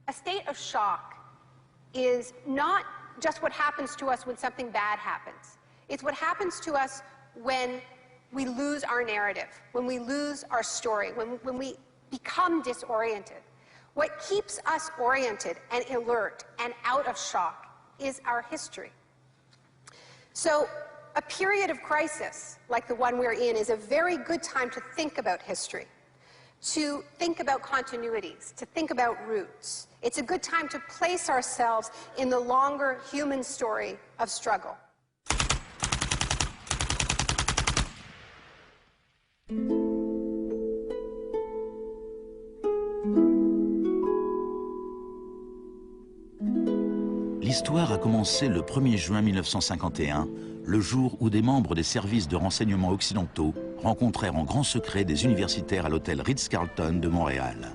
A state of shock is not just what happens to us when something bad happens. It's what happens to us when we lose our narrative, when we lose our story, when we become disoriented. What keeps us oriented and alert and out of shock is our history. So a period of crisis like the one we're in is a very good time to think about history, to think about continuities, to think about roots. It's a good time to place ourselves in the longer human story of struggle. L'histoire a commencé le 1er juin 1951, le jour où des membres des services de renseignement occidentaux rencontrèrent en grand secret des universitaires à l'hôtel Ritz-Carlton de Montréal.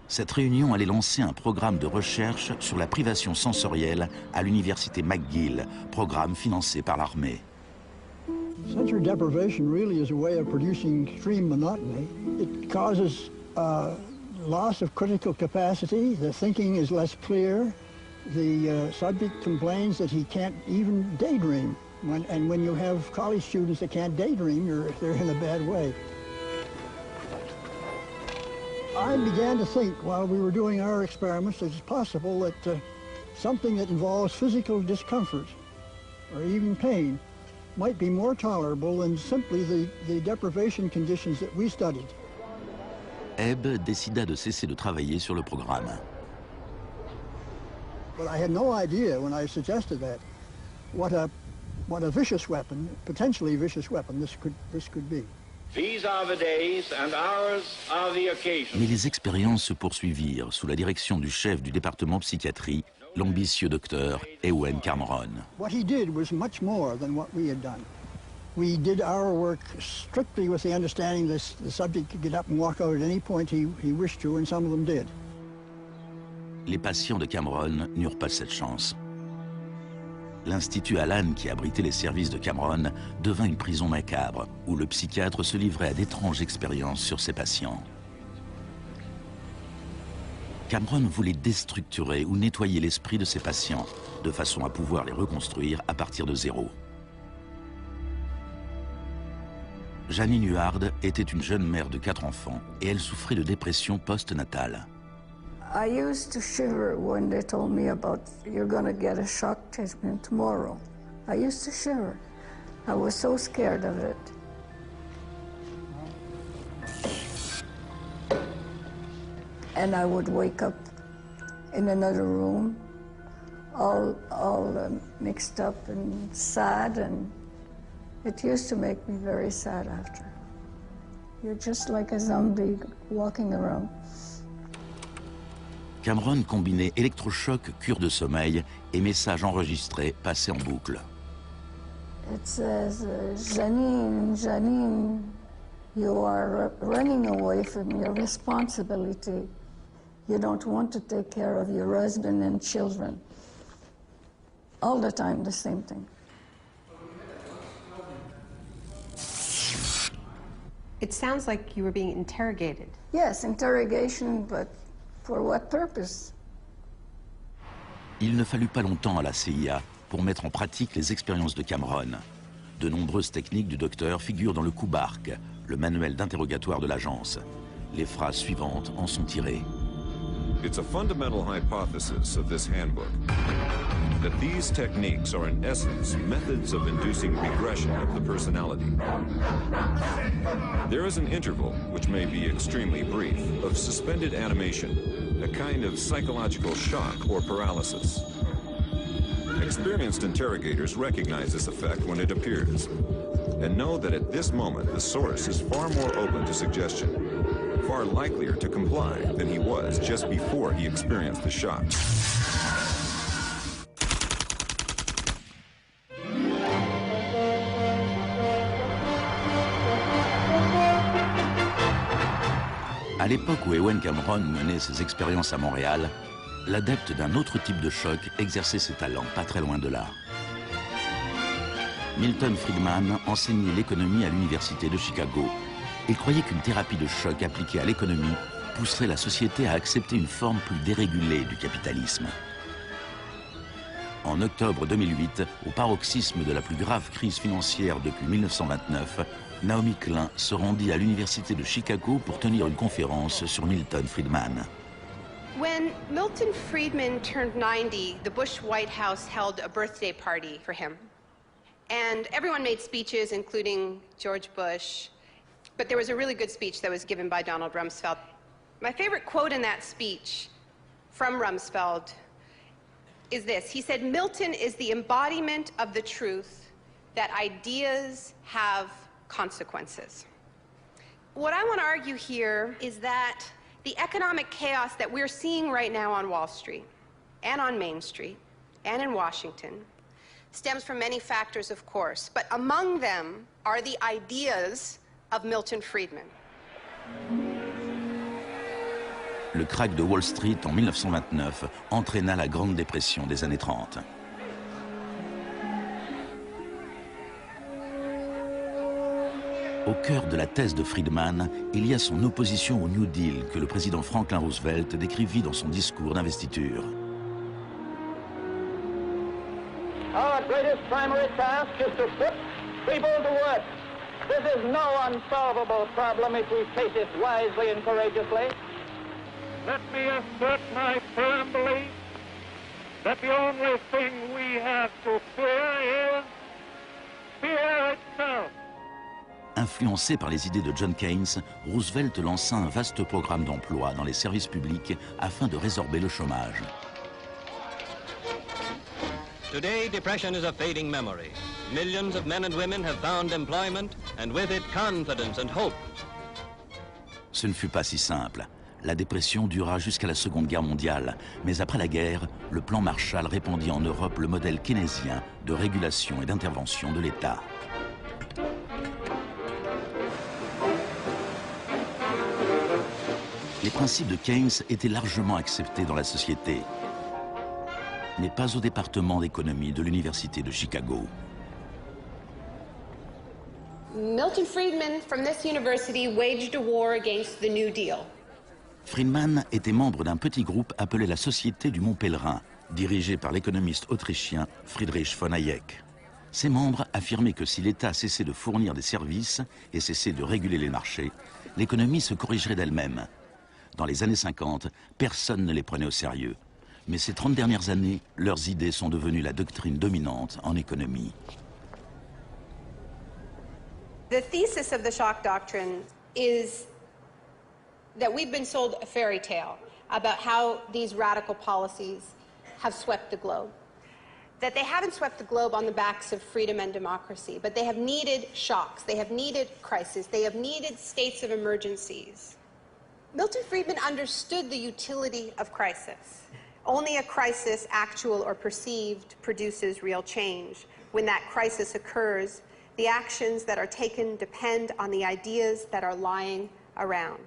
Cette réunion allait lancer un programme de recherche sur la privation sensorielle à l'université McGill, programme financé par l'armée. Sensory deprivation really is a way of producing extreme monotony. It causes loss of critical capacity. The thinking is less clear. The subject complains that he can't even daydream. And when you have college students that can't daydream, they're in a bad way. I began to think while we were doing our experiments that it's possible that something that involves physical discomfort or even pain might be more tolerable than simply the deprivation conditions that we studied. Ebb décida de cesser de travailler sur le programme. But I had no idea when I suggested that what a vicious weapon, potentially vicious weapon, this could be. These are the days and ours are the occasions. Mais les expériences se poursuivirent sous la direction du chef du département psychiatrie, l'ambitieux docteur Ewen Cameron. What he did was much more than what we had done. We did our work strictly with the understanding that the subject could get up and walk out at any point he wished to, and some of them did. Les patients de Cameron n'eurent pas cette chance. L'Institut Allen, qui abritait les services de Cameron, devint une prison macabre, où le psychiatre se livrait à d'étranges expériences sur ses patients. Cameron voulait déstructurer ou nettoyer l'esprit de ses patients, de façon à pouvoir les reconstruire à partir de zéro. Janine Huard était une jeune mère de 4 enfants et elle souffrait de dépression postnatale. I used to shiver when they told me about, you're going to get a shock treatment tomorrow. I used to shiver. I was so scared of it. And I would wake up in another room, all mixed up and sad, and it used to make me very sad after. You're just like a zombie walking around. Cameron combinait électrochoc, cure de sommeil et messages enregistrés passés en boucle. It says, Janine, Janine, you are running away from your responsibility. You don't want to take care of your husband and children. All the time, the same thing. It sounds like you were being interrogated. Yes, interrogation, but for what purpose? Il ne fallut pas longtemps à la CIA pour mettre en pratique les expériences de Cameron. De nombreuses techniques du docteur figurent dans le Kubark, le manuel d'interrogatoire de l'agence. Les phrases suivantes en sont tirées. It's a fundamental hypothesis of this handbook that these techniques are in essence methods of inducing regression of the personality. There is an interval, which may be extremely brief, of suspended animation, a kind of psychological shock or paralysis. Experienced interrogators recognize this effect when it appears and know that at this moment the source is far more open to suggestion, far likelier to comply than he was just before he experienced the shock. À l'époque où Ewen Cameron menait ses expériences à Montréal, l'adepte d'un autre type de choc exerçait ses talents pas très loin de là. Milton Friedman enseignait l'économie à l'université de Chicago. Il croyait qu'une thérapie de choc appliquée à l'économie pousserait la société à accepter une forme plus dérégulée du capitalisme. En octobre 2008, au paroxysme de la plus grave crise financière depuis 1929, Naomi Klein se rendit à l'université de Chicago pour tenir une conférence sur Milton Friedman. When Milton Friedman turned 90, the Bush White House held a birthday party for him. And everyone made speeches, including George Bush. But there was a really good speech that was given by Donald Rumsfeld. My favorite quote in that speech from Rumsfeld is this. He said, "Milton is the embodiment of the truth that ideas have consequences." What I want to argue here is that the economic chaos that we're seeing right now on Wall Street and on Main Street and in Washington stems from many factors, of course, but among them are the ideas of Milton Friedman. Le krach de Wall Street en 1929 entraîna la Grande Dépression des années 30. Au cœur de la thèse de Friedman, il y a son opposition au New Deal que le président Franklin Roosevelt décrivit dans son discours d'investiture. Our greatest primary task is to put people to work. This is no unsolvable problem if we face it wisely and courageously. Let me assert my firm belief that the only thing we have to fear is fear itself. Influencé par les idées de John Keynes, Roosevelt lança un vaste programme d'emploi dans les services publics afin de résorber le chômage. Today, depression is a fading memory. Millions of men and women have found employment, and with it, confidence and hope. Ce ne fut pas si simple. La dépression dura jusqu'à la Seconde Guerre mondiale, mais après la guerre, le plan Marshall répandit en Europe le modèle keynésien de régulation et d'intervention de l'État. Les principes de Keynes étaient largement acceptés dans la société, mais pas au département d'économie de l'Université de Chicago. Milton Friedman from this university waged a war against the New Deal. Friedman était membre d'un petit groupe appelé la Société du Mont Pèlerin, dirigé par l'économiste autrichien Friedrich von Hayek. Ses membres affirmaient que si l'État cessait de fournir des services et cessait de réguler les marchés, l'économie se corrigerait d'elle-même. Dans les années 50, personne ne les prenait au sérieux. Mais ces 30 dernières années, leurs idées sont devenues la doctrine dominante en économie. The thesis of the shock doctrine is that we've been sold a fairy tale about how these radical policies have swept the globe. That they haven't swept the globe on the backs of freedom and democracy, but they have needed shocks, they have needed crises, they have needed states of emergencies. Milton Friedman understood the utility of crisis. Only a crisis, actual or perceived, produces real change. When that crisis occurs, the actions that are taken depend on the ideas that are lying around.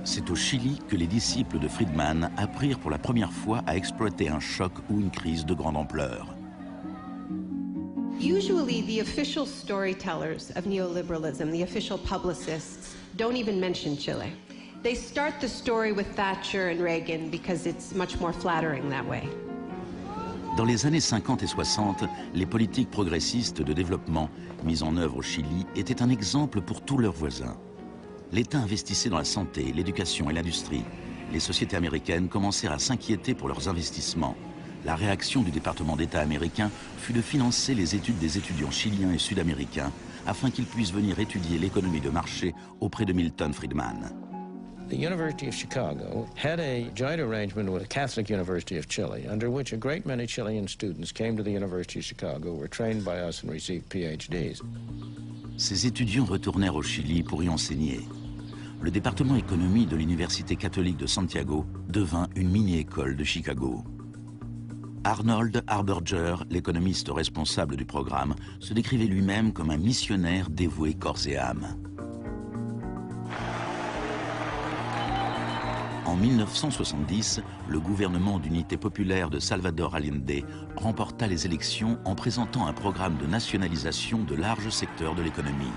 C'est au Chili que les disciples de Friedman apprirent pour la première fois à exploiter un choc ou une crise de grande ampleur. Usually the official storytellers of neoliberalism, the official publicists, don't even mention Chile. They start the story with Thatcher and Reagan because it's much more flattering that way. Dans les années 50 et 60, les politiques progressistes de développement mises en œuvre au Chili étaient un exemple pour tous leurs voisins. L'État investissait dans la santé, l'éducation et l'industrie. Les sociétés américaines commencèrent à s'inquiéter pour leurs investissements. La réaction du département d'État américain fut de financer les études des étudiants chiliens et sud-américains afin qu'ils puissent venir étudier l'économie de marché auprès de Milton Friedman. The University of Chicago had a joint arrangement with the Catholic University of Chile, under which a great many Chilean students came to the University of Chicago, were trained by us and received PhDs. Ces étudiants retournèrent au Chili pour y enseigner. Le département économie de l'Université catholique de Santiago devint une mini-école de Chicago. Arnold Harberger, l'économiste responsable du programme, se décrivait lui-même comme un missionnaire dévoué corps et âme. En 1970, le gouvernement d'unité populaire de Salvador Allende remporta les élections en présentant un programme de nationalisation de larges secteurs de l'économie.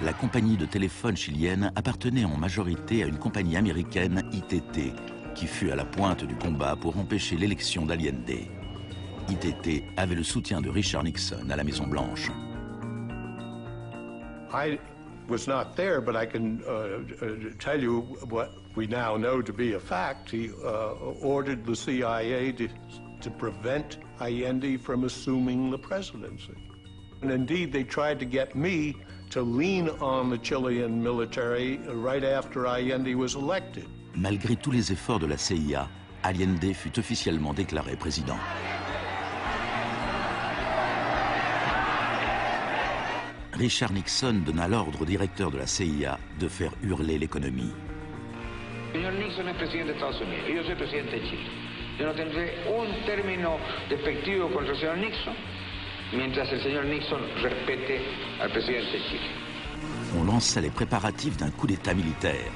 la compagnie de téléphone chilienne appartenait en majorité à une compagnie américaine, ITT, qui fut à la pointe du combat pour empêcher l'élection d'Allende. ITT avait le soutien de Richard Nixon à la Maison-Blanche. I was not there, but I can tell you what we now know to be a fact. He ordered the CIA to prevent Allende from assuming the presidency. And indeed, they tried to get me to lean on the Chilean military right after Allende was elected. Malgré tous les efforts de la CIA, Allende fut officiellement déclaré président. Richard Nixon donna l'ordre au directeur de la CIA de faire hurler l'économie. Señor Nixon es presidente de Estados Unidos y yo soy presidente de Chile. Yo no tendré un término despectivo contra el señor Nixon mientras el señor Nixon respete al presidente de Chile. On lança les préparatifs d'un coup d'État militaire.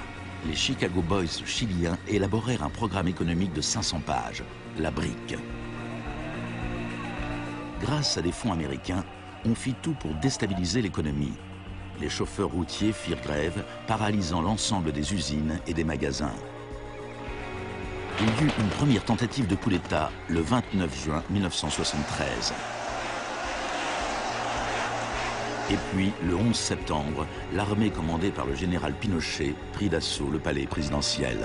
Les Chicago Boys chiliens élaborèrent un programme économique de 500 pages, la BRIC. Grâce à des fonds américains, on fit tout pour déstabiliser l'économie. Les chauffeurs routiers firent grève, paralysant l'ensemble des usines et des magasins. Il y eut une première tentative de coup d'État le 29 juin 1973. Et puis, le 11 septembre, l'armée commandée par le général Pinochet prit d'assaut le palais présidentiel.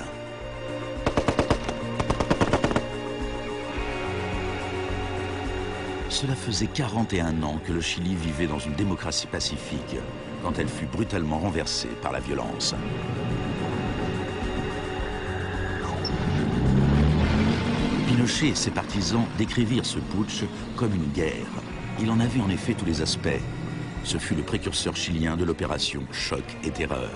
Cela faisait 41 ans que le Chili vivait dans une démocratie pacifique, quand elle fut brutalement renversée par la violence. Pinochet et ses partisans décrivirent ce putsch comme une guerre. Il en avait en effet tous les aspects. Ce fut le précurseur chilien de l'opération Choc et Terreur.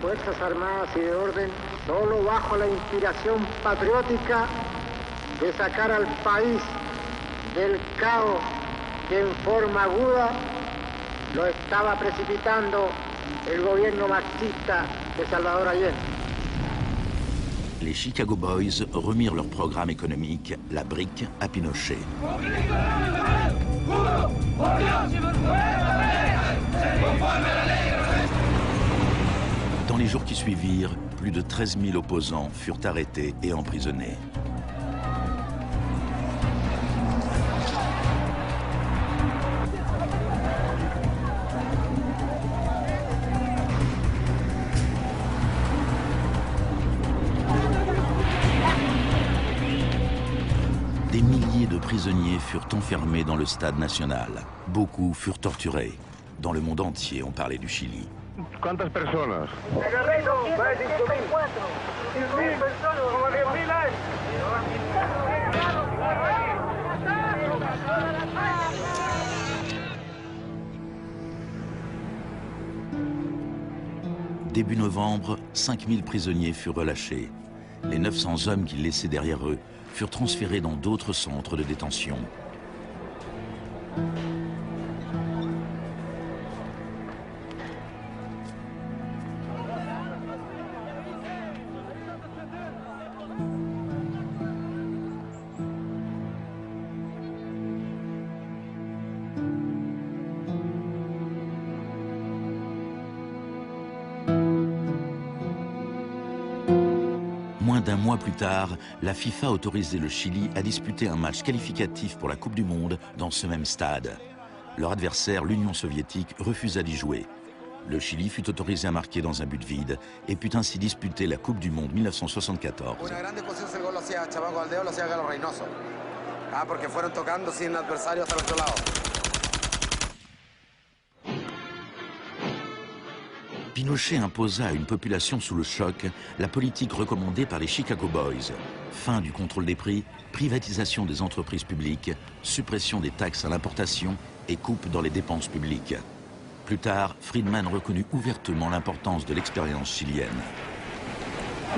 Fuerzas Armadas y de Orden, solo bajo la inspiración patriótica de sacar al país del caos que en forma aguda lo estaba precipitando el gobierno marxista de Salvador Allende. Les Chicago Boys remirent leur programme économique, la BRIC, à Pinochet. Dans les jours qui suivirent, plus de 13 000 opposants furent arrêtés et emprisonnés. Des milliers de prisonniers furent enfermés dans le stade national. Beaucoup furent torturés. Dans le monde entier, on parlait du Chili. ¿Cuántas personas? Début novembre, 5000 prisonniers furent relâchés. Les 900 hommes qu'ils laissaient derrière eux furent transférés dans d'autres centres de détention. Moins d'un mois plus tard, la FIFA autorisait le Chili à disputer un match qualificatif pour la Coupe du Monde dans ce même stade. Leur adversaire, l'Union soviétique, refusa d'y jouer. Le Chili fut autorisé à marquer dans un but vide et put ainsi disputer la Coupe du Monde 1974. Pinochet imposa à une population sous le choc la politique recommandée par les Chicago Boys. Fin du contrôle des prix, privatisation des entreprises publiques, suppression des taxes à l'importation et coupe dans les dépenses publiques. Plus tard, Friedman reconnut ouvertement l'importance de l'expérience chilienne.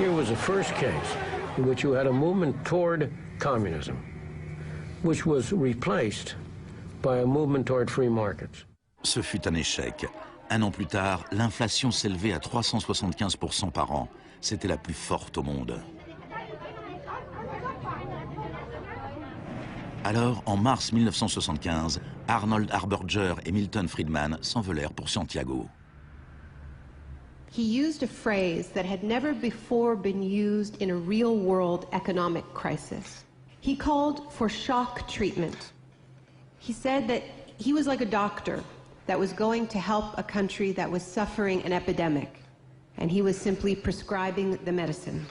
Here was the first case in which you had a movement toward communism, which was replaced by a movement toward free markets. Ce fut un échec. Un an plus tard, l'inflation s'élevait à 375% par an. C'était la plus forte au monde. Alors, en mars 1975, Arnold Harberger et Milton Friedman s'envolèrent pour Santiago. He used a phrase that had never before been used in a real-world economic crisis. He called for shock treatment. He said that he was like a doctor that was going to help a country that was suffering an epidemic, and he was simply prescribing the medicine.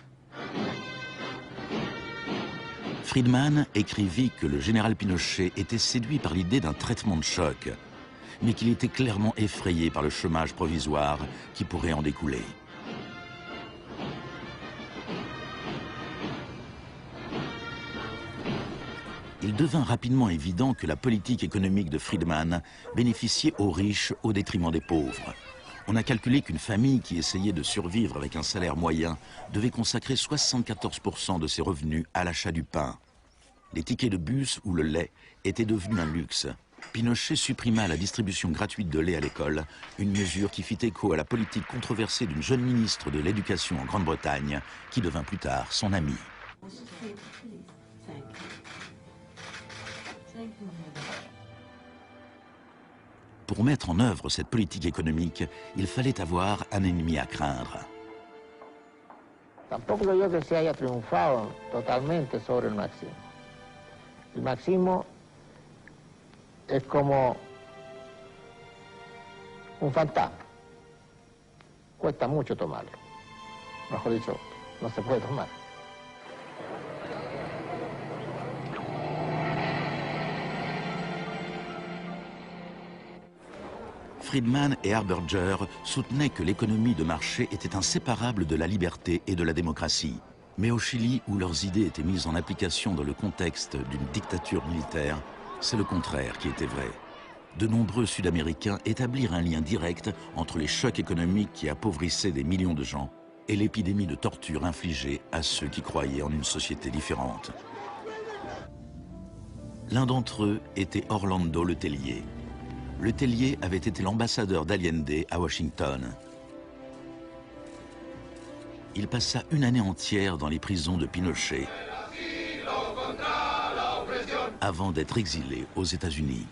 Friedman écrivit que le général Pinochet était séduit par l'idée d'un traitement de choc, mais qu'il était clairement effrayé par le chômage provisoire qui pourrait en découler. Il devint rapidement évident que la politique économique de Friedman bénéficiait aux riches au détriment des pauvres. On a calculé qu'une famille qui essayait de survivre avec un salaire moyen devait consacrer 74% de ses revenus à l'achat du pain. Les tickets de bus ou le lait étaient devenus un luxe. Pinochet supprima la distribution gratuite de lait à l'école, une mesure qui fit écho à la politique controversée d'une jeune ministre de l'Éducation en Grande-Bretagne, qui devint plus tard son amie. Pour mettre en œuvre cette politique économique, il fallait avoir un ennemi à craindre. Tampoco creo que se haya triunfado totalmente sobre el marxismo. El marxismo es como un fantasma. Cuesta mucho tomarlo. Mejor dicho, no se puede tomar. Friedman et Harberger soutenaient que l'économie de marché était inséparable de la liberté et de la démocratie. Mais au Chili, où leurs idées étaient mises en application dans le contexte d'une dictature militaire, c'est le contraire qui était vrai. De nombreux Sud-Américains établirent un lien direct entre les chocs économiques qui appauvissaient des millions de gens et l'épidémie de torture infligée à ceux qui croyaient en une société différente. L'un d'entre eux était Orlando Letelier. Letelier avait été l'ambassadeur d'Allende à Washington. Il passa une année entière dans les prisons de Pinochet avant d'être exilé aux États-Unis.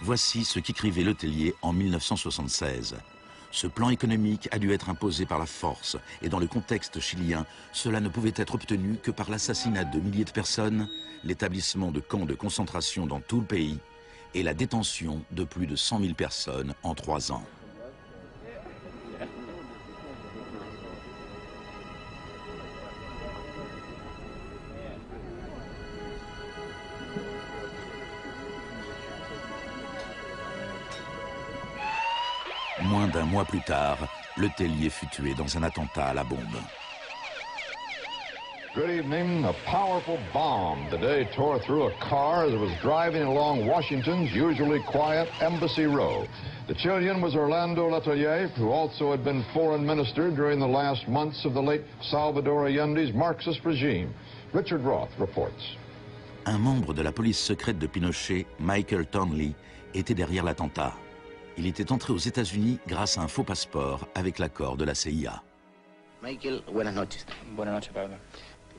Voici ce qu'écrivait Letelier en 1976. Ce plan économique a dû être imposé par la force et dans le contexte chilien, cela ne pouvait être obtenu que par l'assassinat de milliers de personnes, l'établissement de camps de concentration dans tout le pays et la détention de plus de 100 000 personnes en 3 ans. Moins d'un mois plus tard, Letelier fut tué dans un attentat à la bombe. Good evening. A powerful bomb today tore through a car as it was driving along Washington's usually quiet Embassy Row. The Chilean was Orlando Letelier, who also had been foreign minister during the last months of the late Salvador Allende's Marxist regime. Richard Roth reports. Un membre de la police secrète de Pinochet, Michael Townley, était derrière l'attentat. Il était entré aux États-Unis grâce à un faux passeport avec l'accord de la CIA. Michael, buenas noches. Buenas noches, Pablo.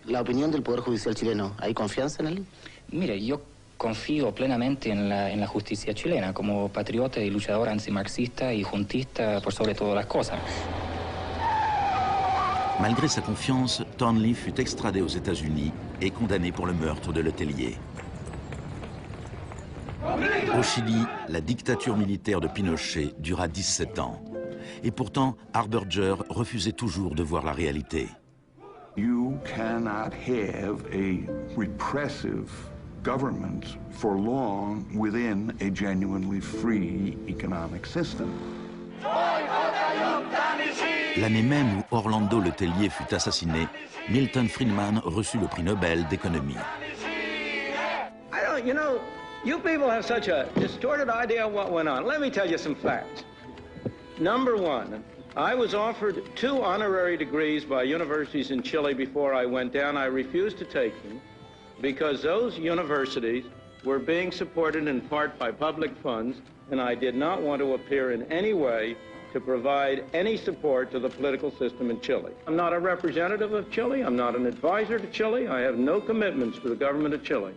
La opinión del Poder Judicial chileno, ¿hay confianza en él? Mire, yo Confío plenamente en la justicia chilena como patriota y luchador antimarxista y juntista por sobre todas las cosas. Malgré sa confiance, Thornley fut extradé aux États-Unis et condamné pour le meurtre de Letellier. Au Chili, la dictature militaire de Pinochet dura 17 ans. Et pourtant, Harberger refusait toujours de voir la réalité. You cannot have a repressive government for long within a genuinely free economic system. L'année même où Orlando Letellier fut assassiné, Milton Friedman reçut le prix Nobel d'économie. You know, you people have such a distorted idea of what went on. Let me tell you some facts. Number one, I was offered 2 honorary degrees by universities in Chile before I went down. I refused to take them because those universities were being supported in part by public funds, and I did not want to appear in any way to provide any support to the political system in Chile. I'm not a representative of Chile. I'm not an advisor to Chile. I have no commitments to the government of Chile.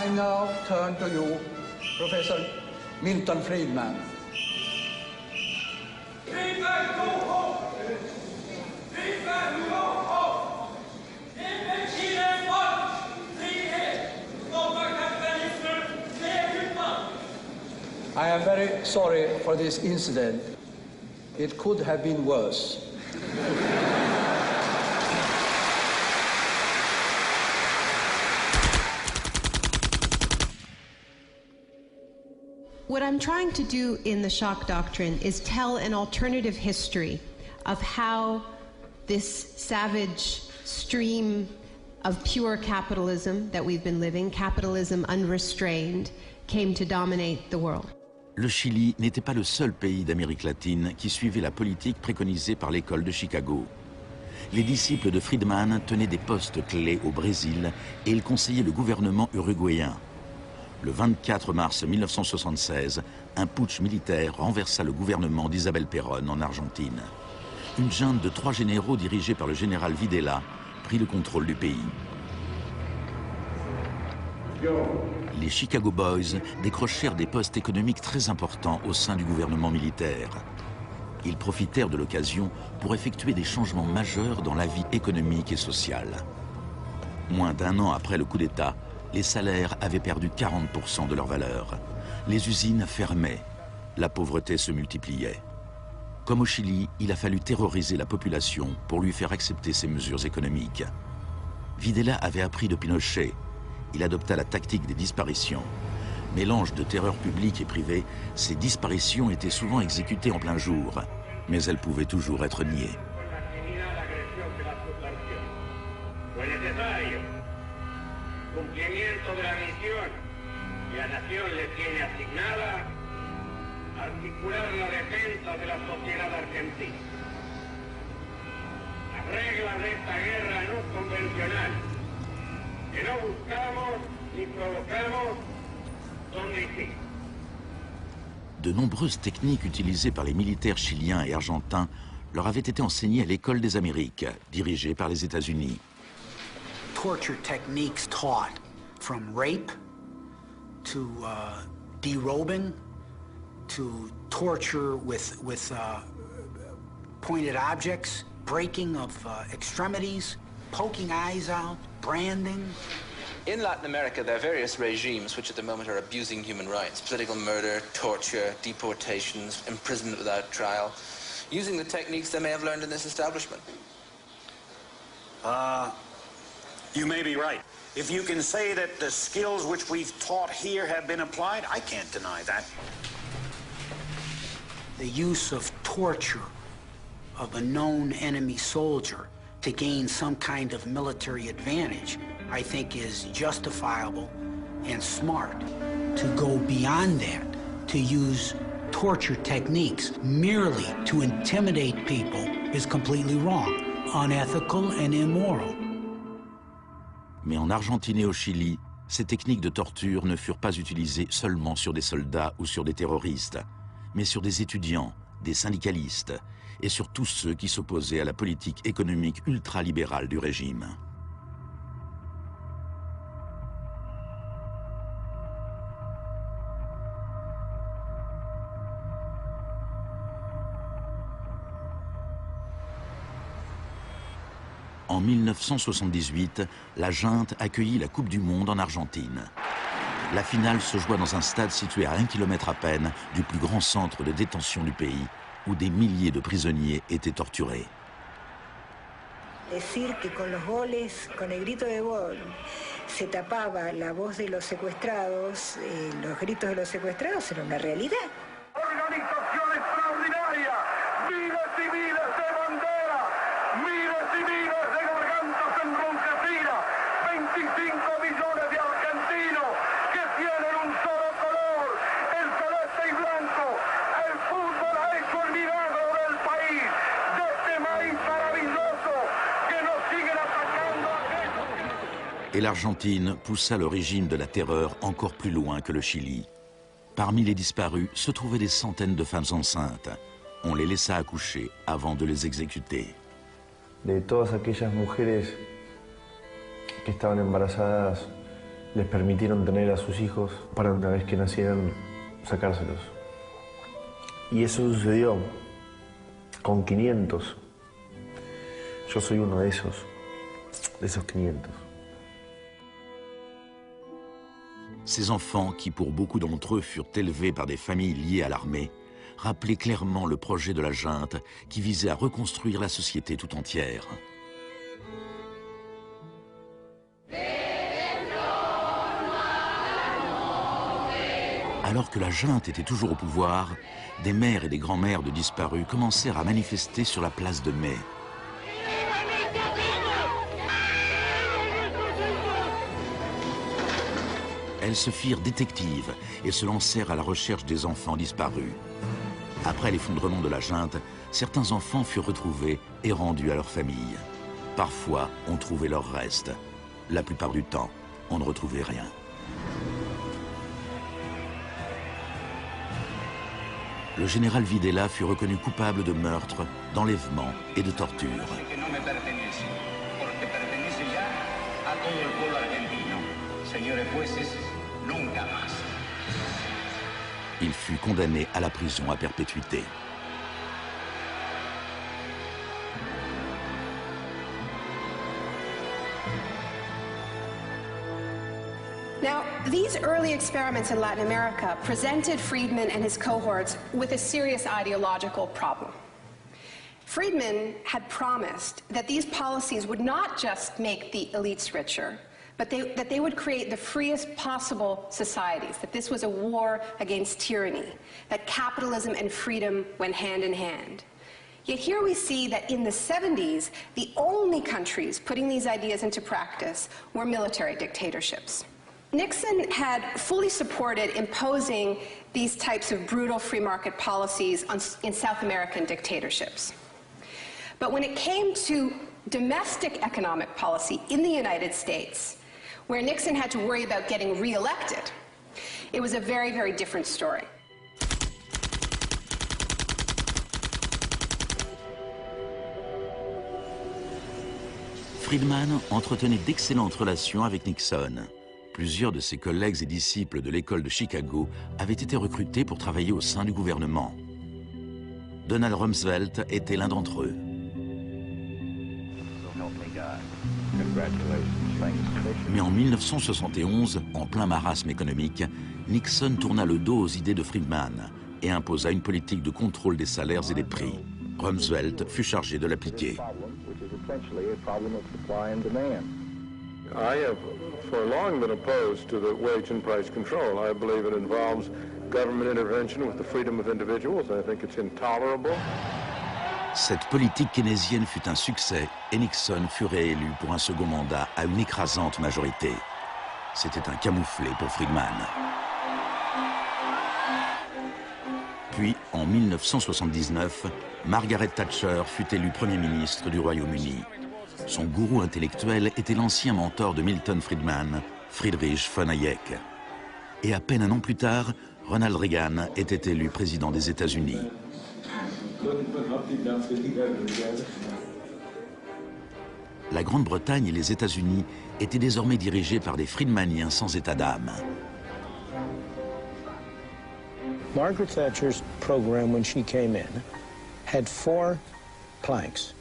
I now turn to you, Professor Milton Friedman. I am very sorry for this incident. It could have been worse. What I'm trying to do in the shock doctrine is tell an alternative history of how this savage stream of pure capitalism that we've been living, capitalism unrestrained, came to dominate the world. Le Chili n'était pas le seul pays d'Amérique latine qui suivait la politique préconisée par l'école de Chicago. Les disciples de Friedman tenaient des postes clés au Brésil et ils conseillaient le gouvernement uruguayen. Le 24 mars 1976, un putsch militaire renversa le gouvernement d'Isabel Perón en Argentine. Une junte de 3 généraux dirigée par le général Videla prit le contrôle du pays. Les Chicago Boys décrochèrent des postes économiques très importants au sein du gouvernement militaire. Ils profitèrent de l'occasion pour effectuer des changements majeurs dans la vie économique et sociale. Moins d'1 an après le coup d'État, les salaires avaient perdu 40% de leur valeur. Les usines fermaient. La pauvreté se multipliait. Comme au Chili, il a fallu terroriser la population pour lui faire accepter ces mesures économiques. Videla avait appris de Pinochet. Il adopta la tactique des disparitions. Mélange de terreur publique et privée, ces disparitions étaient souvent exécutées en plein jour, mais elles pouvaient toujours être niées. Cumplimiento de la misión que la nación le tiene asignada, articular la defensa de la sociedad argentina. Las reglas de esta guerra no convencional, que no buscamos ni provocamos, son distintas. De nombreuses techniques utilisées par les militaires chiliens et argentins leur avaient été enseignées à l'École des Amériques, dirigée par les États-Unis. Torture techniques taught, from rape to derobing to torture with pointed objects, breaking of extremities, poking eyes out, branding. In Latin America, there are various regimes which at the moment are abusing human rights. Political murder, torture, deportations, imprisonment without trial, using the techniques they may have learned in this establishment. You may be right. If you can say that the skills which we've taught here have been applied, I can't deny that. The use of torture of a known enemy soldier to gain some kind of military advantage, I think is justifiable and smart. To go beyond that, to use torture techniques merely to intimidate people is completely wrong, unethical and immoral. Mais en Argentine et au Chili, ces techniques de torture ne furent pas utilisées seulement sur des soldats ou sur des terroristes, mais sur des étudiants, des syndicalistes et sur tous ceux qui s'opposaient à la politique économique ultralibérale du régime. En 1978, la junte accueillit la Coupe du Monde en Argentine. La finale se joua dans un stade situé à 1 kilomètre à peine du plus grand centre de détention du pays, où des milliers de prisonniers étaient torturés. Decir que con los goles, con el grito de gol, se tapaba la voz de los secuestrados, los gritos de los secuestrados era una realidad. Organización extraordinaria, miles y miles de banderas, miles y miles de gargantas enronquecidas, 25 millones de argentinos que tienen un solo color, el celeste y blanco. El fútbol ha hecho el milagro del país, de este maíz maravilloso que nos siguen atacando a aquellos. Et l'Argentine poussa le régime de la terreur encore plus loin que le Chili. Parmi les disparus se trouvaient des centaines de femmes enceintes. On les laissa accoucher avant de les exécuter. De todas aquellas mujeres que estaban embarazadas, les permitieron tener a sus hijos para una vez que nacieran, sacárselos. Y eso sucedió con 500. Yo soy uno de esos 500. Ces enfants, qui pour beaucoup d'entre eux furent élevés par des familles liées à l'armée, rappelaient clairement le projet de la junte qui visait à reconstruire la société tout entière. Alors que la junte était toujours au pouvoir, des mères et des grands-mères de disparus commencèrent à manifester sur la place de Mai. Elles se firent détectives et se lancèrent à la recherche des enfants disparus. Après l'effondrement de la junte, certains enfants furent retrouvés et rendus à leur famille. Parfois, on trouvait leurs restes. La plupart du temps, on ne retrouvait rien. Le général Videla fut reconnu coupable de meurtre, d'enlèvement et de torture. Il fut condamné à la prison à perpétuité. Now, these early experiments in Latin America presented Friedman and his cohorts with a serious ideological problem. Friedman had promised that these policies would not just make the elites richer, but that they would create the freest possible societies, that this was a war against tyranny, that capitalism and freedom went hand in hand. Yet here we see that in the 70s, the only countries putting these ideas into practice were military dictatorships. Nixon had fully supported imposing these types of brutal free market policies in South American dictatorships. But when it came to domestic economic policy in the United States, where Nixon had to worry about getting re-elected, it was a very, very different story. Friedman entretenait d'excellentes relations avec Nixon. Plusieurs de ses collègues et disciples de l'école de Chicago avaient été recrutés pour travailler au sein du gouvernement. Donald Rumsfeld était l'un d'entre eux. Mais en 1971, en plein marasme économique, Nixon tourna le dos aux idées de Friedman et imposa une politique de contrôle des salaires et des prix. Rumsfeld fut chargé de l'appliquer. I have for long been opposed to the wage and price control. I believe it involves government intervention with the freedom of individuals. I think it's intolerable. Cette politique keynésienne fut un succès et Nixon fut réélu pour un second mandat à une écrasante majorité. C'était un camouflet pour Friedman. Puis, en 1979, Margaret Thatcher fut élue Premier ministre du Royaume-Uni. Son gourou intellectuel était l'ancien mentor de Milton Friedman, Friedrich von Hayek. Et à peine un an plus tard, Ronald Reagan était élu président des États-Unis. La Grande-Bretagne et les États-Unis étaient désormais dirigés par des Friedmaniens sans état d'âme. Margaret Thatcher's program when she came in had 4 planks.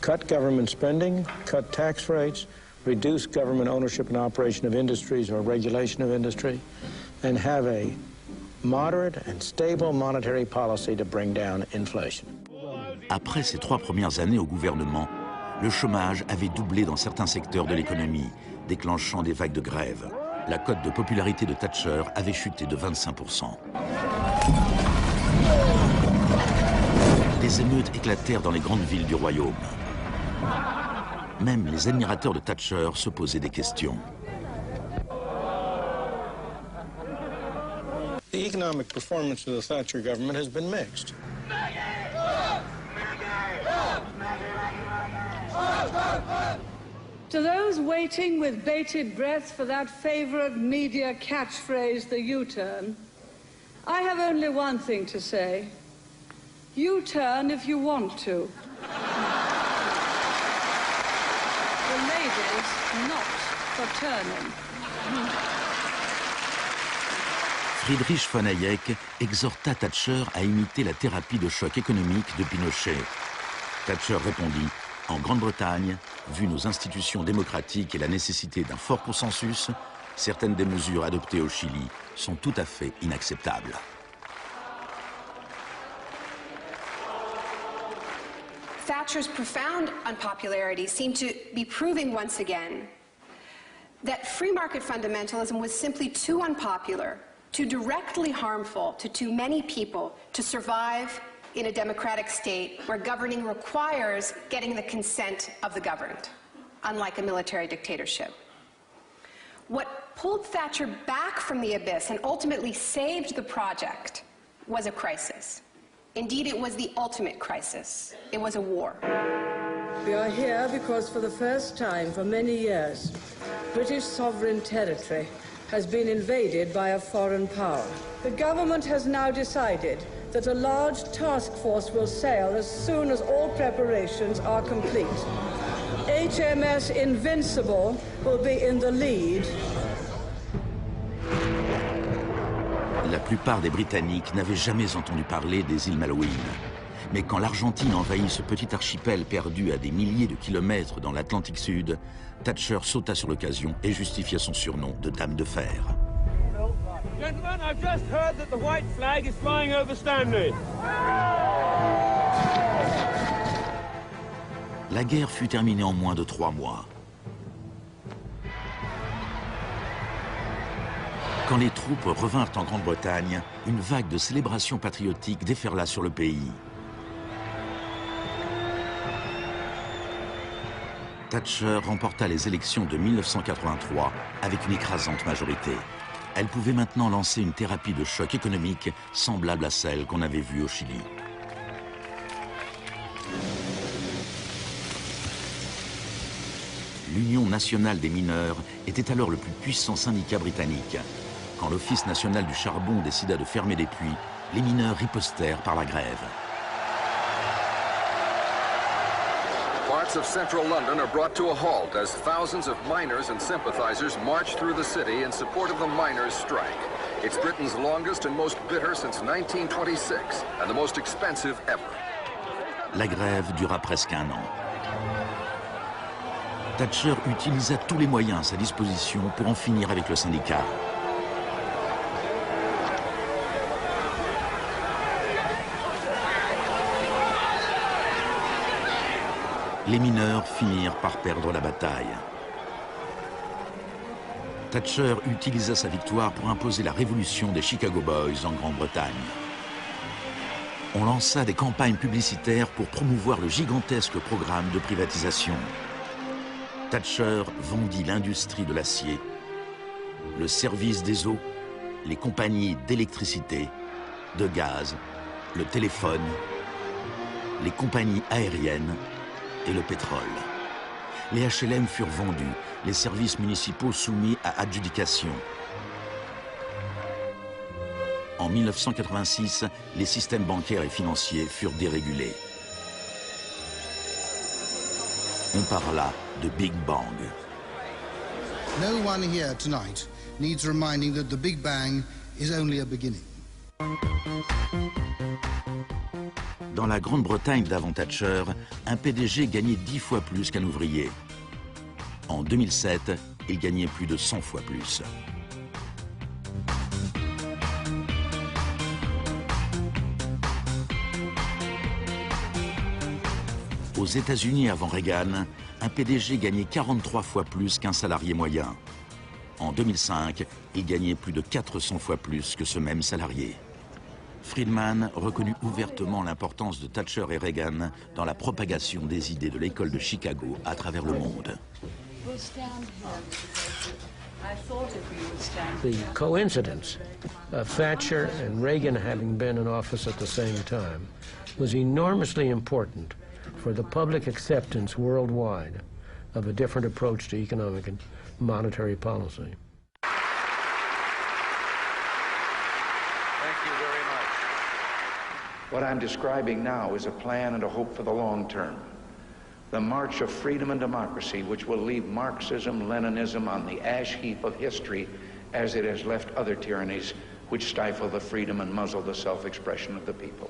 Cut government spending, cut tax rates, reduce government ownership and operation of industries or regulation of industry, and have a moderate and stable monetary policy to bring down inflation. Après ses 3 premières années au gouvernement, le chômage avait doublé dans certains secteurs de l'économie, déclenchant des vagues de grève. La cote de popularité de Thatcher avait chuté de 25%. Des émeutes éclatèrent dans les grandes villes du royaume. Même les admirateurs de Thatcher se posaient des questions. The economic performance of the Thatcher government has been mixed. To those waiting with bated breath for that favorite media catchphrase, the U-turn, I have only one thing to say. U-turn if you want to. The lady's not for turning. Friedrich von Hayek exhorta Thatcher à imiter la thérapie de choc économique de Pinochet. Thatcher répondit: en Grande-Bretagne, vu nos institutions démocratiques et la nécessité d'un fort consensus, certaines des mesures adoptées au Chili sont tout à fait inacceptables. Thatcher's profound unpopularity seemed to be proving once again that free market fundamentalism was simply too unpopular, too directly harmful to too many people to survive in a democratic state where governing requires getting the consent of the governed, unlike a military dictatorship. What pulled Thatcher back from the abyss and ultimately saved the project was a crisis. Indeed, it was the ultimate crisis. It was a war. We are here because for the first time for many years, British sovereign territory has been invaded by a foreign power. The government has now decided that a large task force will sail as soon as all preparations are complete. HMS Invincible will be in the lead. La plupart des Britanniques n'avaient jamais entendu parler des îles Malouines. Mais quand l'Argentine envahit ce petit archipel perdu à des milliers de kilomètres dans l'Atlantique Sud, Thatcher sauta sur l'occasion et justifia son surnom de Dame de Fer. Gentlemen, I've just heard that the white flag is flying over Stanley. La guerre fut terminée en moins de 3 mois. Quand les troupes revinrent en Grande-Bretagne, une vague de célébrations patriotiques déferla sur le pays. Thatcher remporta les élections de 1983 avec une écrasante majorité. Elle pouvait maintenant lancer une thérapie de choc économique semblable à celle qu'on avait vue au Chili. L'Union nationale des mineurs était alors le plus puissant syndicat britannique. Quand l'Office national du charbon décida de fermer des puits, les mineurs ripostèrent par la grève. Parts of central London are brought to a halt as thousands of miners and sympathizers march through the city in support of the miners' strike. It's Britain's longest and most bitter since 1926, and the most expensive ever. La grève dura presque 1 an. Thatcher utilisa tous les moyens à sa disposition pour en finir avec le syndicat. Les mineurs finirent par perdre la bataille. Thatcher utilisa sa victoire pour imposer la révolution des Chicago Boys en Grande-Bretagne. On lança des campagnes publicitaires pour promouvoir le gigantesque programme de privatisation. Thatcher vendit l'industrie de l'acier, le service des eaux, les compagnies d'électricité, de gaz, le téléphone, les compagnies aériennes et le pétrole. Les HLM furent vendus, les services municipaux soumis à adjudication. En 1986, les systèmes bancaires et financiers furent dérégulés. On parla de Big Bang. No one here tonight needs reminding that the Big Bang is only a beginning. Dans la Grande-Bretagne d'avant Thatcher, un PDG gagnait 10 fois plus qu'un ouvrier. En 2007, il gagnait plus de 100 fois plus. Aux États-Unis avant Reagan, un PDG gagnait 43 fois plus qu'un salarié moyen. En 2005, il gagnait plus de 400 fois plus que ce même salarié. Friedman reconnut ouvertement l'importance de Thatcher et Reagan dans la propagation des idées de l'école de Chicago à travers le monde. The coincidence of Thatcher and Reagan having been in office at the same time was enormously important for the public acceptance worldwide of a different approach to economic and monetary policy. What I'm describing now is a plan and a hope for the long term. The march of freedom and democracy, which will leave Marxism, Leninism on the ash heap of history as it has left other tyrannies which stifle the freedom and muzzle the self-expression of the people.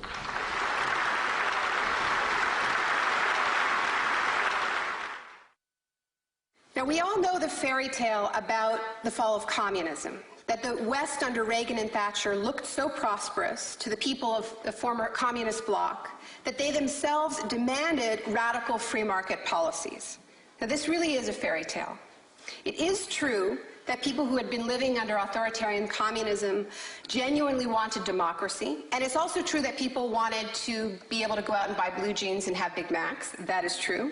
Now, we all know the fairy tale about the fall of communism, that the West under Reagan and Thatcher looked so prosperous to the people of the former communist bloc that they themselves demanded radical free market policies. Now, this really is a fairy tale. It is true that people who had been living under authoritarian communism genuinely wanted democracy. And it's also true that people wanted to be able to go out and buy blue jeans and have Big Macs. That is true.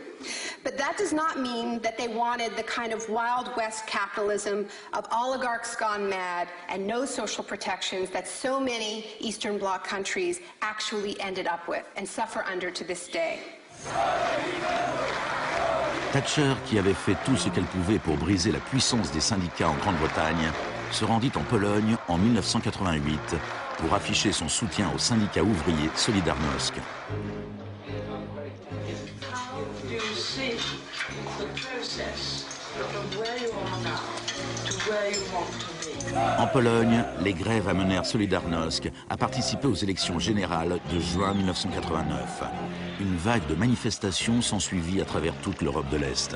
But that does not mean that they wanted the kind of Wild West capitalism of oligarchs gone mad and no social protections that so many Eastern Bloc countries actually ended up with and suffer under to this day. Thatcher, qui avait fait tout ce qu'elle pouvait pour briser la puissance des syndicats en Grande-Bretagne, se rendit en Pologne en 1988 pour afficher son soutien au syndicat ouvrier Solidarność. En Pologne, les grèves amenèrent Solidarność à participer aux élections générales de juin 1989. Une vague de manifestations s'ensuivit à travers toute l'Europe de l'Est.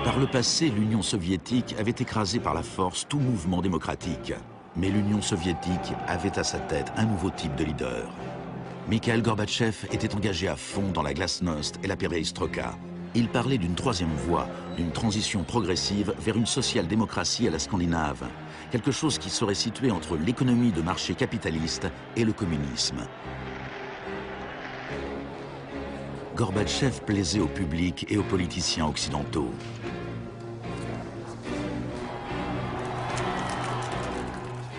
Par le passé, l'Union soviétique avait écrasé par la force tout mouvement démocratique. Mais l'Union soviétique avait à sa tête un nouveau type de leader. Mikhail Gorbatchev était engagé à fond dans la glasnost et la perestroïka. Il parlait d'une troisième voie, d'une transition progressive vers une social-démocratie à la scandinave, quelque chose qui serait situé entre l'économie de marché capitaliste et le communisme. Gorbatchev plaisait au public et aux politiciens occidentaux.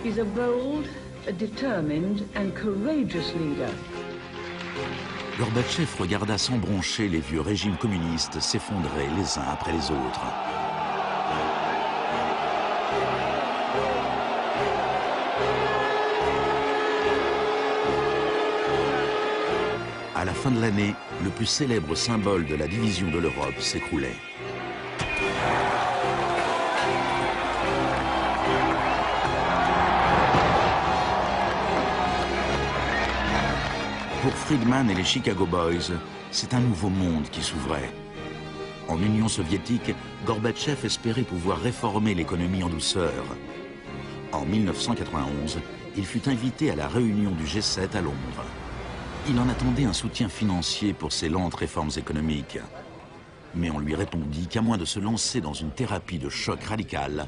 He's a bold, a determined and courageous leader. Gorbatchev regarda sans broncher les vieux régimes communistes s'effondrer les uns après les autres. À la fin de l'année, le plus célèbre symbole de la division de l'Europe s'écroulait. Pour Friedman et les Chicago Boys, c'est un nouveau monde qui s'ouvrait. En Union soviétique, Gorbatchev espérait pouvoir réformer l'économie en douceur. En 1991, il fut invité à la réunion du G7 à Londres. Il en attendait un soutien financier pour ses lentes réformes économiques. Mais on lui répondit qu'à moins de se lancer dans une thérapie de choc radical,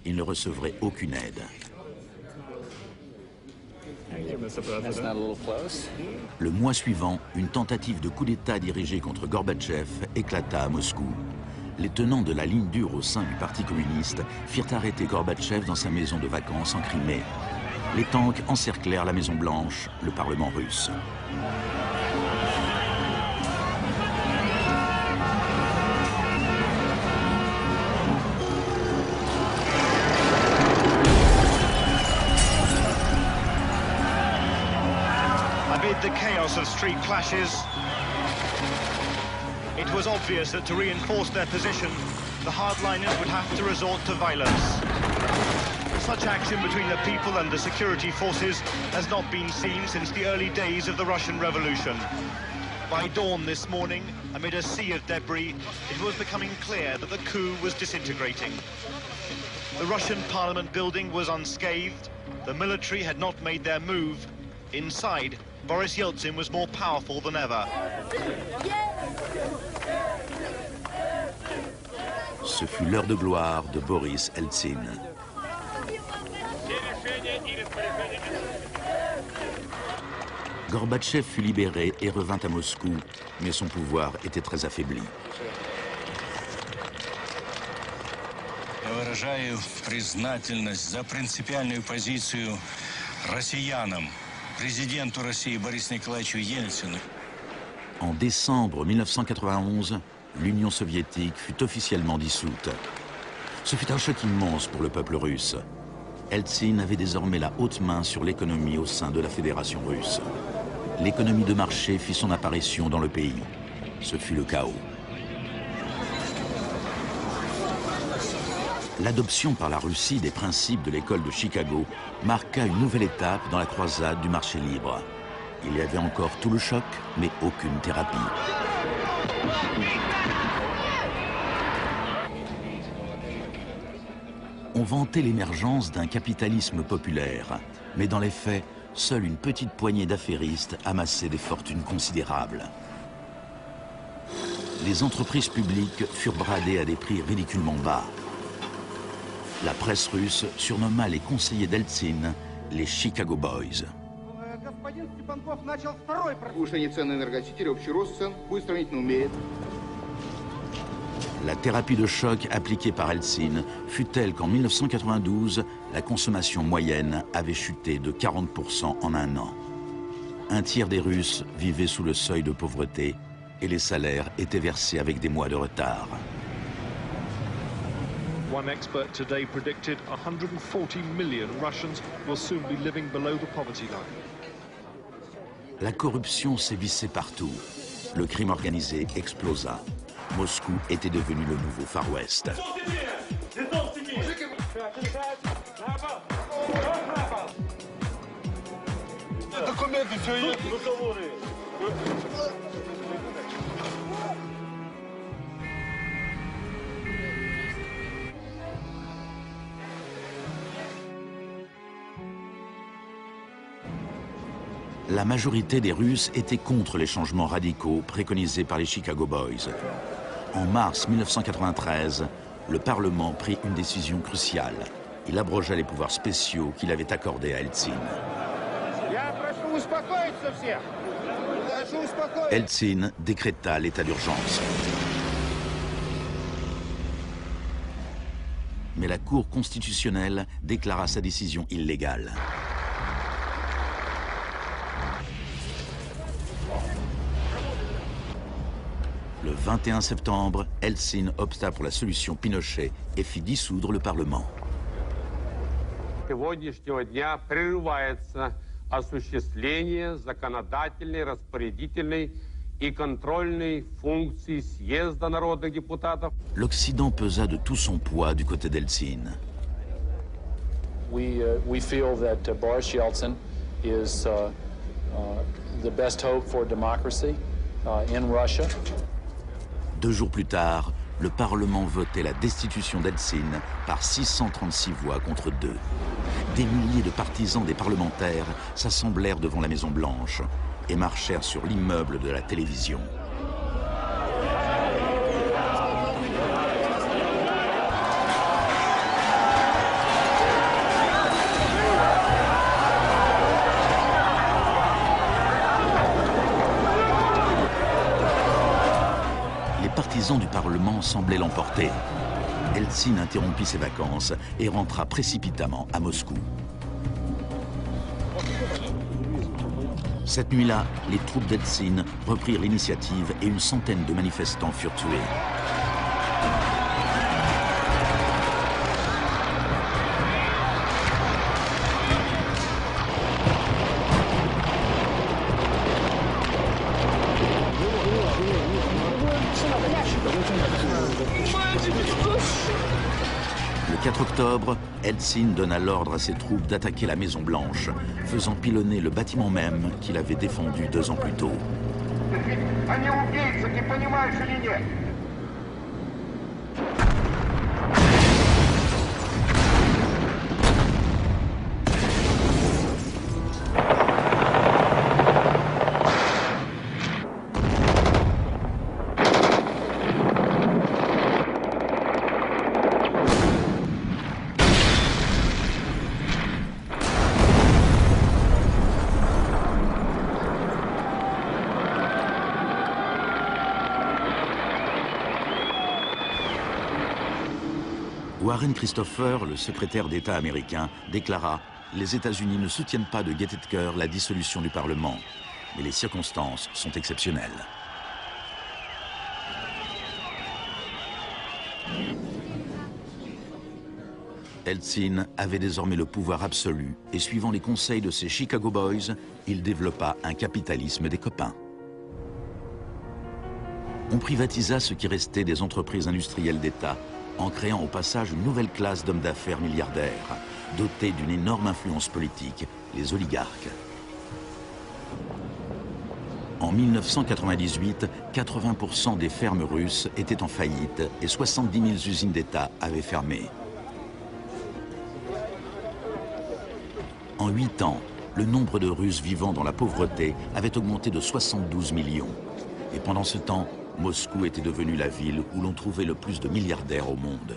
il ne recevrait aucune aide. Le mois suivant, une tentative de coup d'État dirigée contre Gorbatchev éclata à Moscou. Les tenants de la ligne dure au sein du Parti communiste firent arrêter Gorbatchev dans sa maison de vacances en Crimée. Les tanks encerclèrent la Maison Blanche, le Parlement russe. the chaos of street clashes, it was obvious that to reinforce their position, the hardliners would have to resort to violence. Such action between the people and the security forces has not been seen since the early days of the Russian Revolution. By dawn this morning, amid a sea of debris, it was becoming clear that the coup was disintegrating. The Russian parliament building was unscathed, the military had not made their move. Inside, Boris Yeltsin was more powerful than ever. Ce fut l'heure de gloire de Boris Eltsine. Gorbatchev fut libéré et revint à Moscou, mais son pouvoir était très affaibli. Я выражаю признательность за принципиальную позицию россиянам, президенту России Борису Николаевичу Ельцину. En décembre 1991, l'Union soviétique fut officiellement dissoute. Ce fut un choc immense pour le peuple russe. Eltsine avait désormais la haute main sur l'économie au sein de la Fédération russe. L'économie de marché fit son apparition dans le pays. Ce fut le chaos. L'adoption par la Russie des principes de l'école de Chicago marqua une nouvelle étape dans la croisade du marché libre. Il y avait encore tout le choc, mais aucune thérapie. On vantait l'émergence d'un capitalisme populaire, mais dans les faits, seule une petite poignée d'affairistes amassait des fortunes considérables. Les entreprises publiques furent bradées à des prix ridiculement bas. La presse russe surnomma les conseillers d'Eltsine les Chicago Boys. La thérapie de choc appliquée par Eltsine fut telle qu'en 1992, la consommation moyenne avait chuté de 40% en un an. Un tiers des Russes vivaient sous le seuil de pauvreté et les salaires étaient versés avec des mois de retard. One expert today predicted 140 million Russians will soon be living below the poverty line. La corruption sévissait partout. Le crime organisé explosa. Moscou était devenu le nouveau Far West. La majorité des Russes était contre les changements radicaux préconisés par les Chicago Boys. En mars 1993, le Parlement prit une décision cruciale. Il abrogea les pouvoirs spéciaux qu'il avait accordés à Eltsine. Eltsine décréta l'état d'urgence. Mais la Cour constitutionnelle déclara sa décision illégale. Le 21 septembre, Eltsine opta pour la solution Pinochet et fit dissoudre le Parlement. Сегодняшнего дня прерывается осуществление законодательной, распорядительной и контрольной функций съезда народных депутатов. L'Occident pesa de tout son poids du côté d'Eltsine. We feel that Boris Yeltsin is the best hope for democracy in Russia. 2 jours plus tard, le Parlement votait la destitution d'Eltsine par 636 voix contre 2. Des milliers de partisans des parlementaires s'assemblèrent devant la Maison-Blanche et marchèrent sur l'immeuble de la télévision. Les partisans du Parlement semblaient l'emporter. Eltsine interrompit ses vacances et rentra précipitamment à Moscou. Cette nuit-là, les troupes d'Eltsine reprirent l'initiative et une centaine de manifestants furent tués. Le 4 octobre, Eltsine donna l'ordre à ses troupes d'attaquer la Maison-Blanche, faisant pilonner le bâtiment même qu'il avait défendu 2 ans plus tôt. Warren Christopher, le secrétaire d'État américain, déclara « Les États-Unis ne soutiennent pas de gaieté de cœur la dissolution du Parlement, mais les circonstances sont exceptionnelles. » Eltsine avait désormais le pouvoir absolu et suivant les conseils de ses Chicago Boys, il développa un capitalisme des copains. On privatisa ce qui restait des entreprises industrielles d'État, en créant au passage une nouvelle classe d'hommes d'affaires milliardaires, dotés d'une énorme influence politique, les oligarques. En 1998, 80% des fermes russes étaient en faillite et 70 000 usines d'État avaient fermé. En 8 ans, le nombre de Russes vivant dans la pauvreté avait augmenté de 72 millions. Et pendant ce temps, Moscou était devenue la ville où l'on trouvait le plus de milliardaires au monde.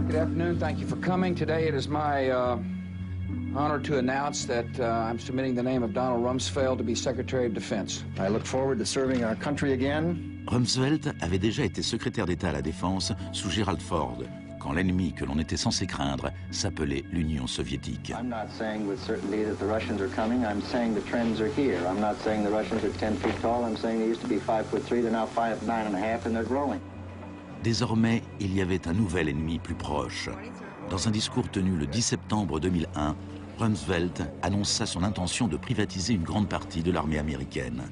Good afternoon. Thank you for coming. Today it is my honor to announce that I'm submitting the name of Donald Rumsfeld to be Secretary of Defense. I look forward to serving our country again. Rumsfeld avait déjà été secrétaire d'État à la Défense sous Gerald Ford, quand l'ennemi que l'on était censé craindre s'appelait l'Union soviétique. I'm not saying with certainty that the Russians are coming. I'm saying the trends are here. I'm not saying the Russians are 10 feet tall. I'm saying they used to be 5'3". They're now 5'9.5", and they're growing. Désormais, il y avait un nouvel ennemi plus proche. Dans un discours tenu le 10 septembre 2001, Rumsfeld annonça son intention de privatiser une grande partie de l'armée américaine.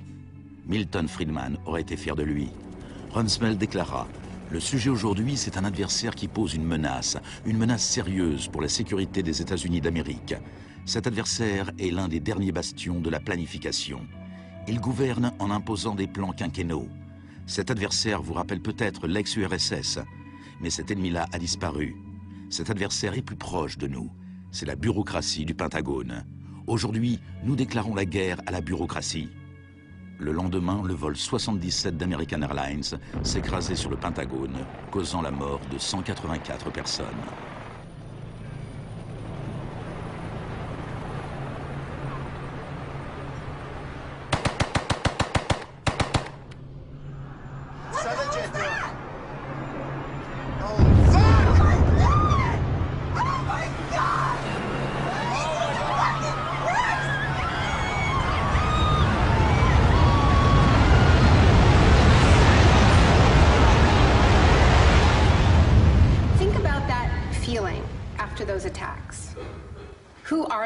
Milton Friedman aurait été fier de lui. Rumsfeld déclara « Le sujet aujourd'hui, c'est un adversaire qui pose une menace sérieuse pour la sécurité des États-Unis d'Amérique. Cet adversaire est l'un des derniers bastions de la planification. Il gouverne en imposant des plans quinquennaux. Cet adversaire vous rappelle peut-être l'ex-URSS, mais cet ennemi-là a disparu. Cet adversaire est plus proche de nous. C'est la bureaucratie du Pentagone. Aujourd'hui, nous déclarons la guerre à la bureaucratie. » Le lendemain, le vol 77 d'American Airlines s'écrasait sur le Pentagone, causant la mort de 184 personnes.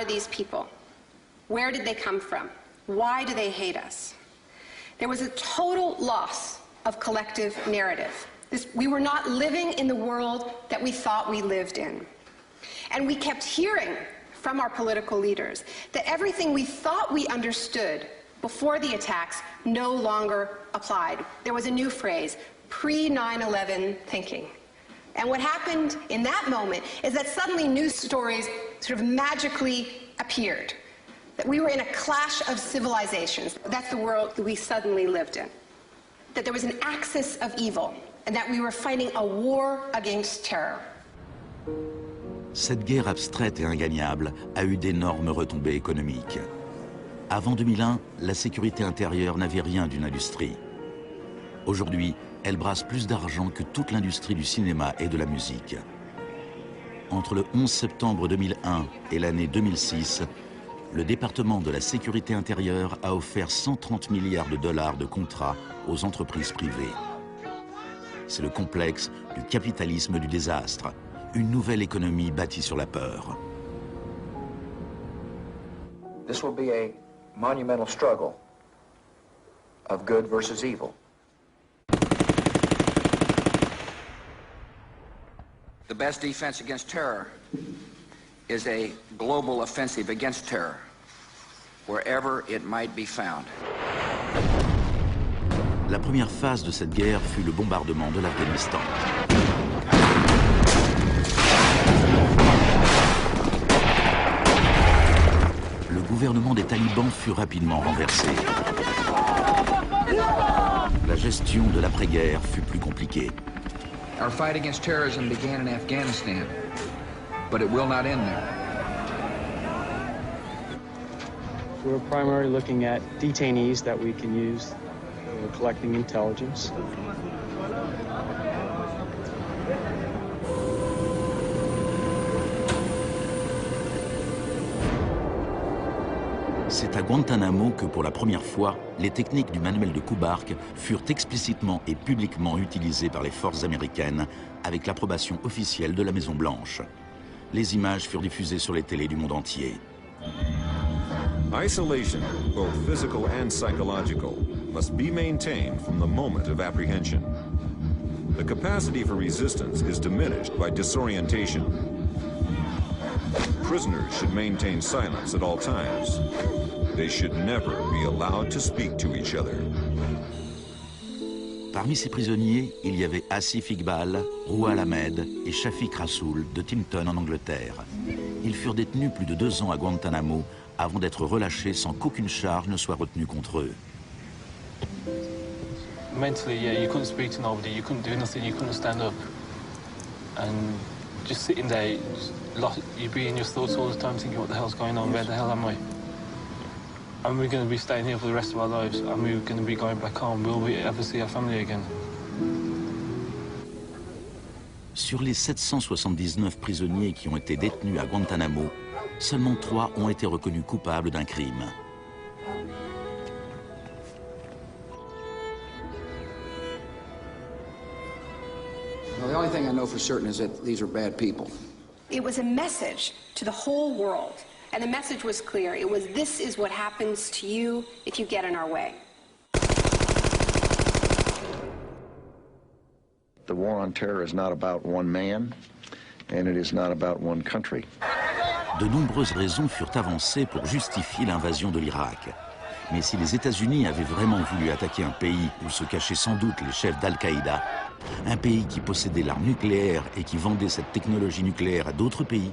These people? Where did they come from? Why do they hate us? There was a total loss of collective narrative. We were not living in the world that we thought we lived in. And we kept hearing from our political leaders that everything we thought we understood before the attacks no longer applied. There was a new phrase, pre-9/11 thinking. And what happened in that moment is that suddenly news stories sort of magically appeared. That we were in a clash of civilizations. That's the world that we suddenly lived in. That there was an axis of evil, and that we were fighting a war against terror. Cette guerre abstraite et ingagnable a eu d'énormes retombées économiques. Avant 2001, la sécurité intérieure n'avait rien d'une industrie. Aujourd'hui, elle brasse plus d'argent que toute l'industrie du cinéma et de la musique. Entre le 11 septembre 2001 et l'année 2006, le département de la sécurité intérieure a offert 130 milliards de dollars de contrats aux entreprises privées. C'est le complexe du capitalisme du désastre, une nouvelle économie bâtie sur la peur. This will be a monumental struggle of good versus evil. The best defense against terror is a global offensive against terror, wherever it might be found. La première phase de cette guerre fut le bombardement de l'Afghanistan. Le gouvernement des talibans fut rapidement renversé. La gestion de l'après-guerre fut plus compliquée. Our fight against terrorism began in Afghanistan, but it will not end there. We're primarily looking at detainees that we can use. We're collecting intelligence. C'est à Guantanamo que, pour la première fois, les techniques du manuel de Kubark furent explicitement et publiquement utilisées par les forces américaines avec l'approbation officielle de la Maison-Blanche. Les images furent diffusées sur les télés du monde entier. Isolation, both physical and psychological, must be maintained from the moment of apprehension. The capacity for resistance is diminished by disorientation. Prisoners should maintain silence at all times. They should never be allowed to speak to each other. Parmi ces prisonniers, il y avait Asif Iqbal, Rouhal Ahmed et Shafiq Rasool de Timpton en Angleterre. Ils furent détenus plus de 2 ans à Guantanamo avant d'être relâchés sans qu'aucune charge ne soit retenue contre eux. Mentally, yeah, you couldn't speak to nobody, you couldn't do nothing, you couldn't stand up. And just sitting there, you'd be in your thoughts all the time thinking, what the hell's going on, where the hell am I? Am we going to be staying here for the rest of our lives? Are we going to be going back home? Will we ever see our family again? Sur les 779 prisonniers qui ont été détenus à Guantanamo, seulement 3 ont été reconnus coupables d'un crime. Well, the only thing I know for certain is that these are bad people. It was a message to the whole world, and the message was clear. It was, this is what happens to you if you get in our way. The war on terror is not about one man, and it is not about one country. De nombreuses raisons furent avancées pour justifier l'invasion de l'Irak. Mais si les États-Unis avaient vraiment voulu attaquer un pays où se cachaient sans doute les chefs d'Al-Qaïda, un pays qui possédait l'arme nucléaire et qui vendait cette technologie nucléaire à d'autres pays,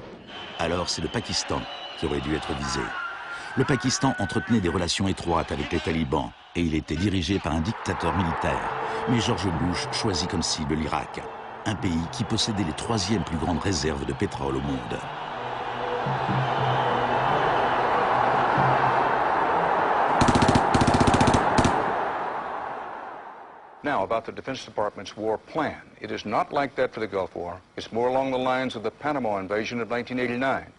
alors c'est le Pakistan qui aurait dû être visé. Le Pakistan entretenait des relations étroites avec les talibans et il était dirigé par un dictateur militaire. Mais George Bush choisit comme cible l'Irak, un pays qui possédait les 3e plus grandes réserves de pétrole au monde. Now, about the Defense Department's war plan. It is not like that for the Gulf War. It's more along the lines of the Panama invasion of 1989.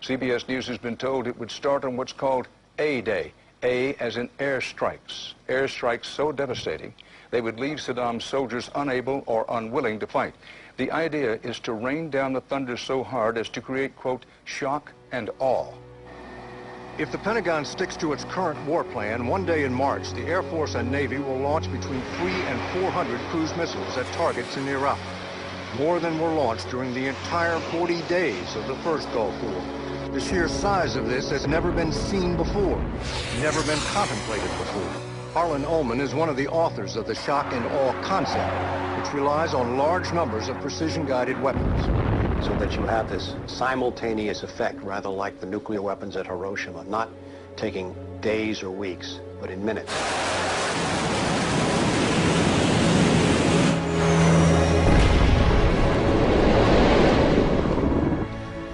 CBS News has been told it would start on what's called A-Day. A as in airstrikes. Airstrikes so devastating, they would leave Saddam's soldiers unable or unwilling to fight. The idea is to rain down the thunder so hard as to create, quote, shock and awe. If the Pentagon sticks to its current war plan, one day in March, the Air Force and Navy will launch between 300 and 400 cruise missiles at targets in Iraq. More than were launched during the entire 40 days of the first Gulf War. The sheer size of this has never been seen before, never been contemplated before. Harlan Ullman is one of the authors of the shock and awe concept, which relies on large numbers of precision-guided weapons. So that you have this simultaneous effect, rather like the nuclear weapons at Hiroshima, not taking days or weeks, but in minutes.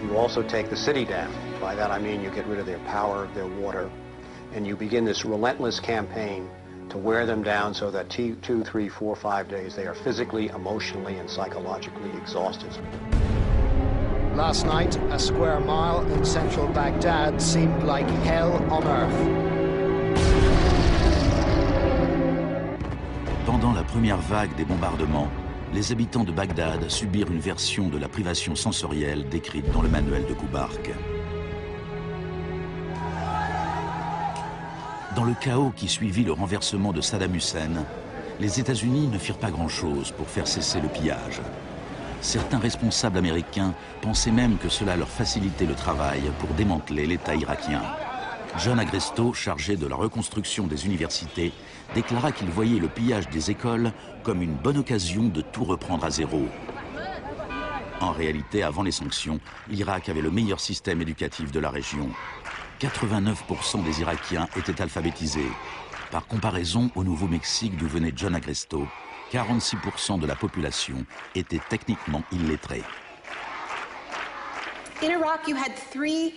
You also take the city down. By that I mean you get rid of their power, their water, and you begin this relentless campaign to wear them down so that 2, 3, 4, 5 days they are physically, emotionally, and psychologically exhausted. Last night, a square mile in central Baghdad seemed like hell on earth. Pendant la première vague des bombardements, les habitants de Bagdad subirent une version de la privation sensorielle décrite dans le manuel de Kubark. Dans le chaos qui suivit le renversement de Saddam Hussein, les États-Unis ne firent pas grand-chose pour faire cesser le pillage. Certains responsables américains pensaient même que cela leur facilitait le travail pour démanteler l'État irakien. John Agresto, chargé de la reconstruction des universités, déclara qu'il voyait le pillage des écoles comme une bonne occasion de tout reprendre à zéro. En réalité, avant les sanctions, l'Irak avait le meilleur système éducatif de la région. 89% des Irakiens étaient alphabétisés. Par comparaison au Nouveau-Mexique d'où venait John Agresto, 46% de la population était techniquement illettrée. In Iraq, you had three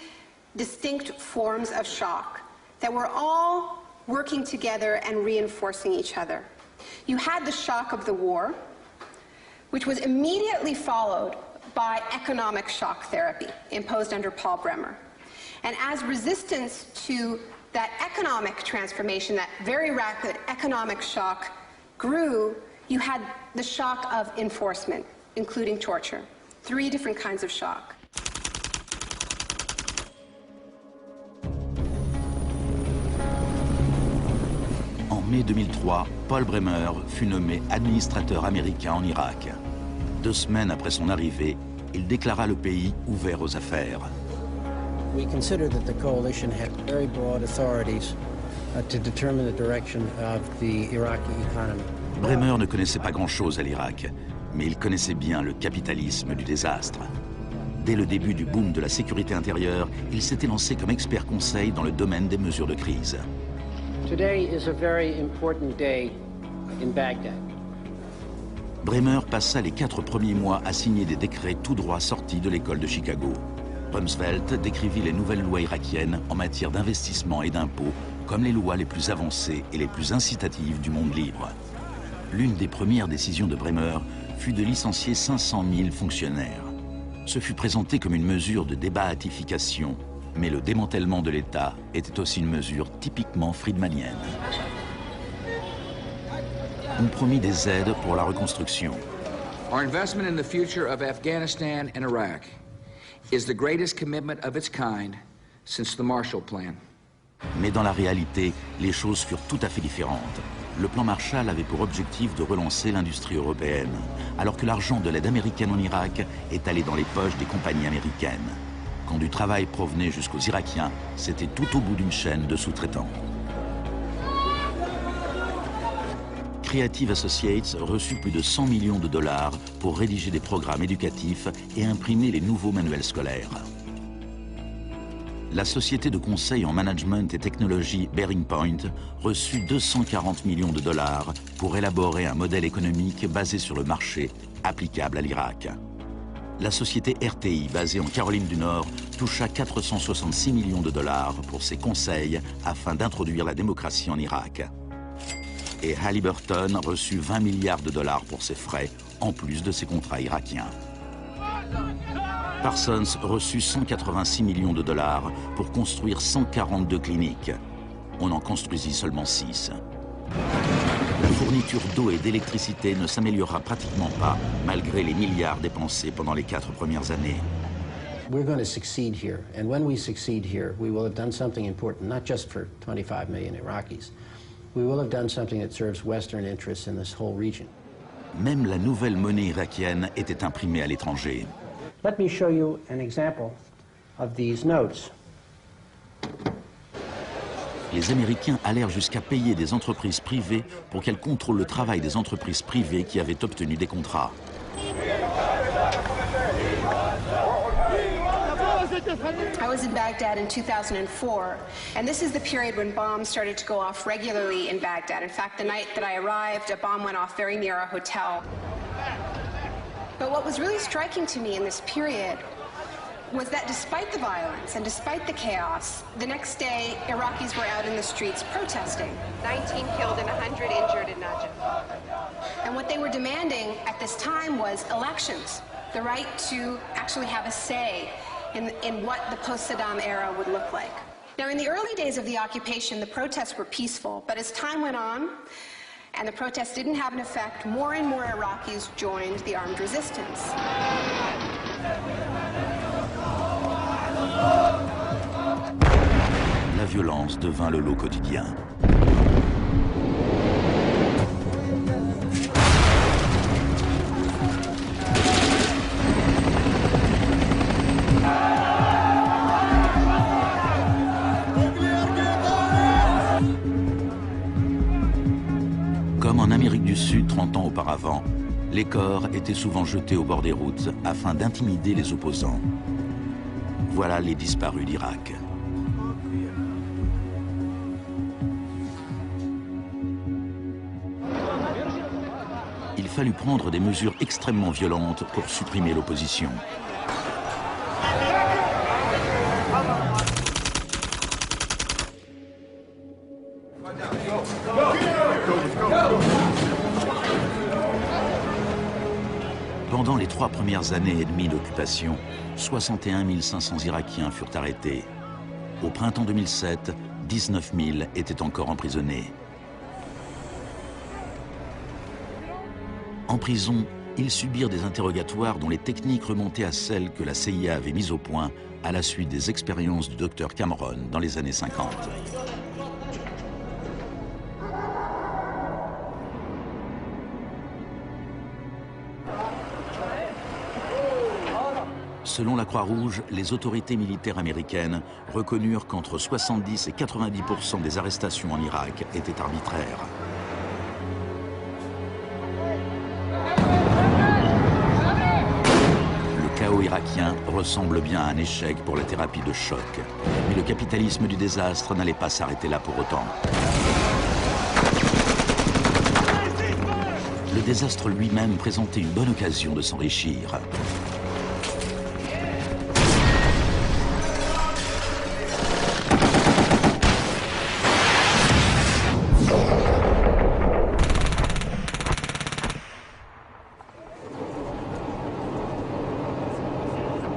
distinct forms of shock that were all working together and reinforcing each other. You had the shock of the war, which was immediately followed by economic shock therapy imposed under Paul Bremer. And as resistance to that economic transformation, that very rapid economic shock grew, you had the shock of enforcement, including torture. Three different kinds of shock. En mai 2003, Paul Bremer fut nommé administrateur américain en Irak. 2 semaines après son arrivée, il déclara le pays ouvert aux affaires. We consider that the coalition had very broad authorities to determine the direction of the Iraqi economy. Bremer ne connaissait pas grand-chose à l'Irak, mais il connaissait bien le capitalisme du désastre. Dès le début du boom de la sécurité intérieure, il s'était lancé comme expert conseil dans le domaine des mesures de crise. Today is a very important day in Baghdad. Bremer passa les 4 premiers mois à signer des décrets tout droit sortis de l'école de Chicago. Rumsfeld décrivit les nouvelles lois irakiennes en matière d'investissement et d'impôts comme les lois les plus avancées et les plus incitatives du monde libre. L'une des premières décisions de Bremer fut de licencier 500 000 fonctionnaires. Ce fut présenté comme une mesure de débahatification, mais le démantèlement de l'État était aussi une mesure typiquement friedmanienne. On promit des aides pour la reconstruction. Our investment in the future of Afghanistan and Iraq is the greatest commitment of its kind since the Marshall Plan. Mais dans la réalité, les choses furent tout à fait différentes. Le plan Marshall avait pour objectif de relancer l'industrie européenne, alors que l'argent de l'aide américaine en Irak est allé dans les poches des compagnies américaines. Quand du travail provenait jusqu'aux Irakiens, c'était tout au bout d'une chaîne de sous-traitants. Creative Associates reçut plus de 100 millions de dollars pour rédiger des programmes éducatifs et imprimer les nouveaux manuels scolaires. La société de conseil en management et technologie Bearing Point reçut 240 millions de dollars pour élaborer un modèle économique basé sur le marché applicable à l'Irak. La société RTI, basée en Caroline du Nord, toucha 466 millions de dollars pour ses conseils afin d'introduire la démocratie en Irak. Et Halliburton reçut 20 milliards de dollars pour ses frais, en plus de ses contrats irakiens. Parsons reçut 186 millions de dollars pour construire 142 cliniques. On en construisit seulement 6. La fourniture d'eau et d'électricité ne s'améliorera pratiquement pas, malgré les milliards dépensés pendant les 4 premières années. We're going to succeed here, and when we succeed here, we will have done something important, not just for 25 million Iraqis. We will have done something that serves Western interests in this whole region. Même la nouvelle monnaie irakienne était imprimée à l'étranger. Let me show you an example of these notes. Les Américains allèrent jusqu'à payer des entreprises privées pour qu'elles contrôlent le travail des entreprises privées qui avaient obtenu des contrats. I was in Baghdad in 2004, and this is the period when bombs started to go off regularly in Baghdad. In fact, the night that I arrived, a bomb went off very near our hotel. But what was really striking to me in this period was that despite the violence and despite the chaos, the next day, Iraqis were out in the streets protesting. 19 killed and 100 injured in Najaf. And what they were demanding at this time was elections, the right to actually have a say in what the post-Saddam era would look like. Now, in the early days of the occupation, the protests were peaceful, but as time went on, and the protests didn't have an effect, more and more Iraqis joined the armed resistance. La violence devint le lot quotidien. Comme en Amérique du Sud 30 ans auparavant, les corps étaient souvent jetés au bord des routes afin d'intimider les opposants. Voilà les disparus d'Irak. Il fallut prendre des mesures extrêmement violentes pour supprimer l'opposition. Pendant les 3 premières années et demie d'occupation, 61 500 Irakiens furent arrêtés. Au printemps 2007, 19 000 étaient encore emprisonnés. En prison, ils subirent des interrogatoires dont les techniques remontaient à celles que la CIA avait mises au point à la suite des expériences du docteur Cameron dans les années 50. Selon la Croix-Rouge, les autorités militaires américaines reconnurent qu'entre 70 et 90% des arrestations en Irak étaient arbitraires. Le chaos irakien ressemble bien à un échec pour la thérapie de choc. Mais le capitalisme du désastre n'allait pas s'arrêter là pour autant. Le désastre lui-même présentait une bonne occasion de s'enrichir.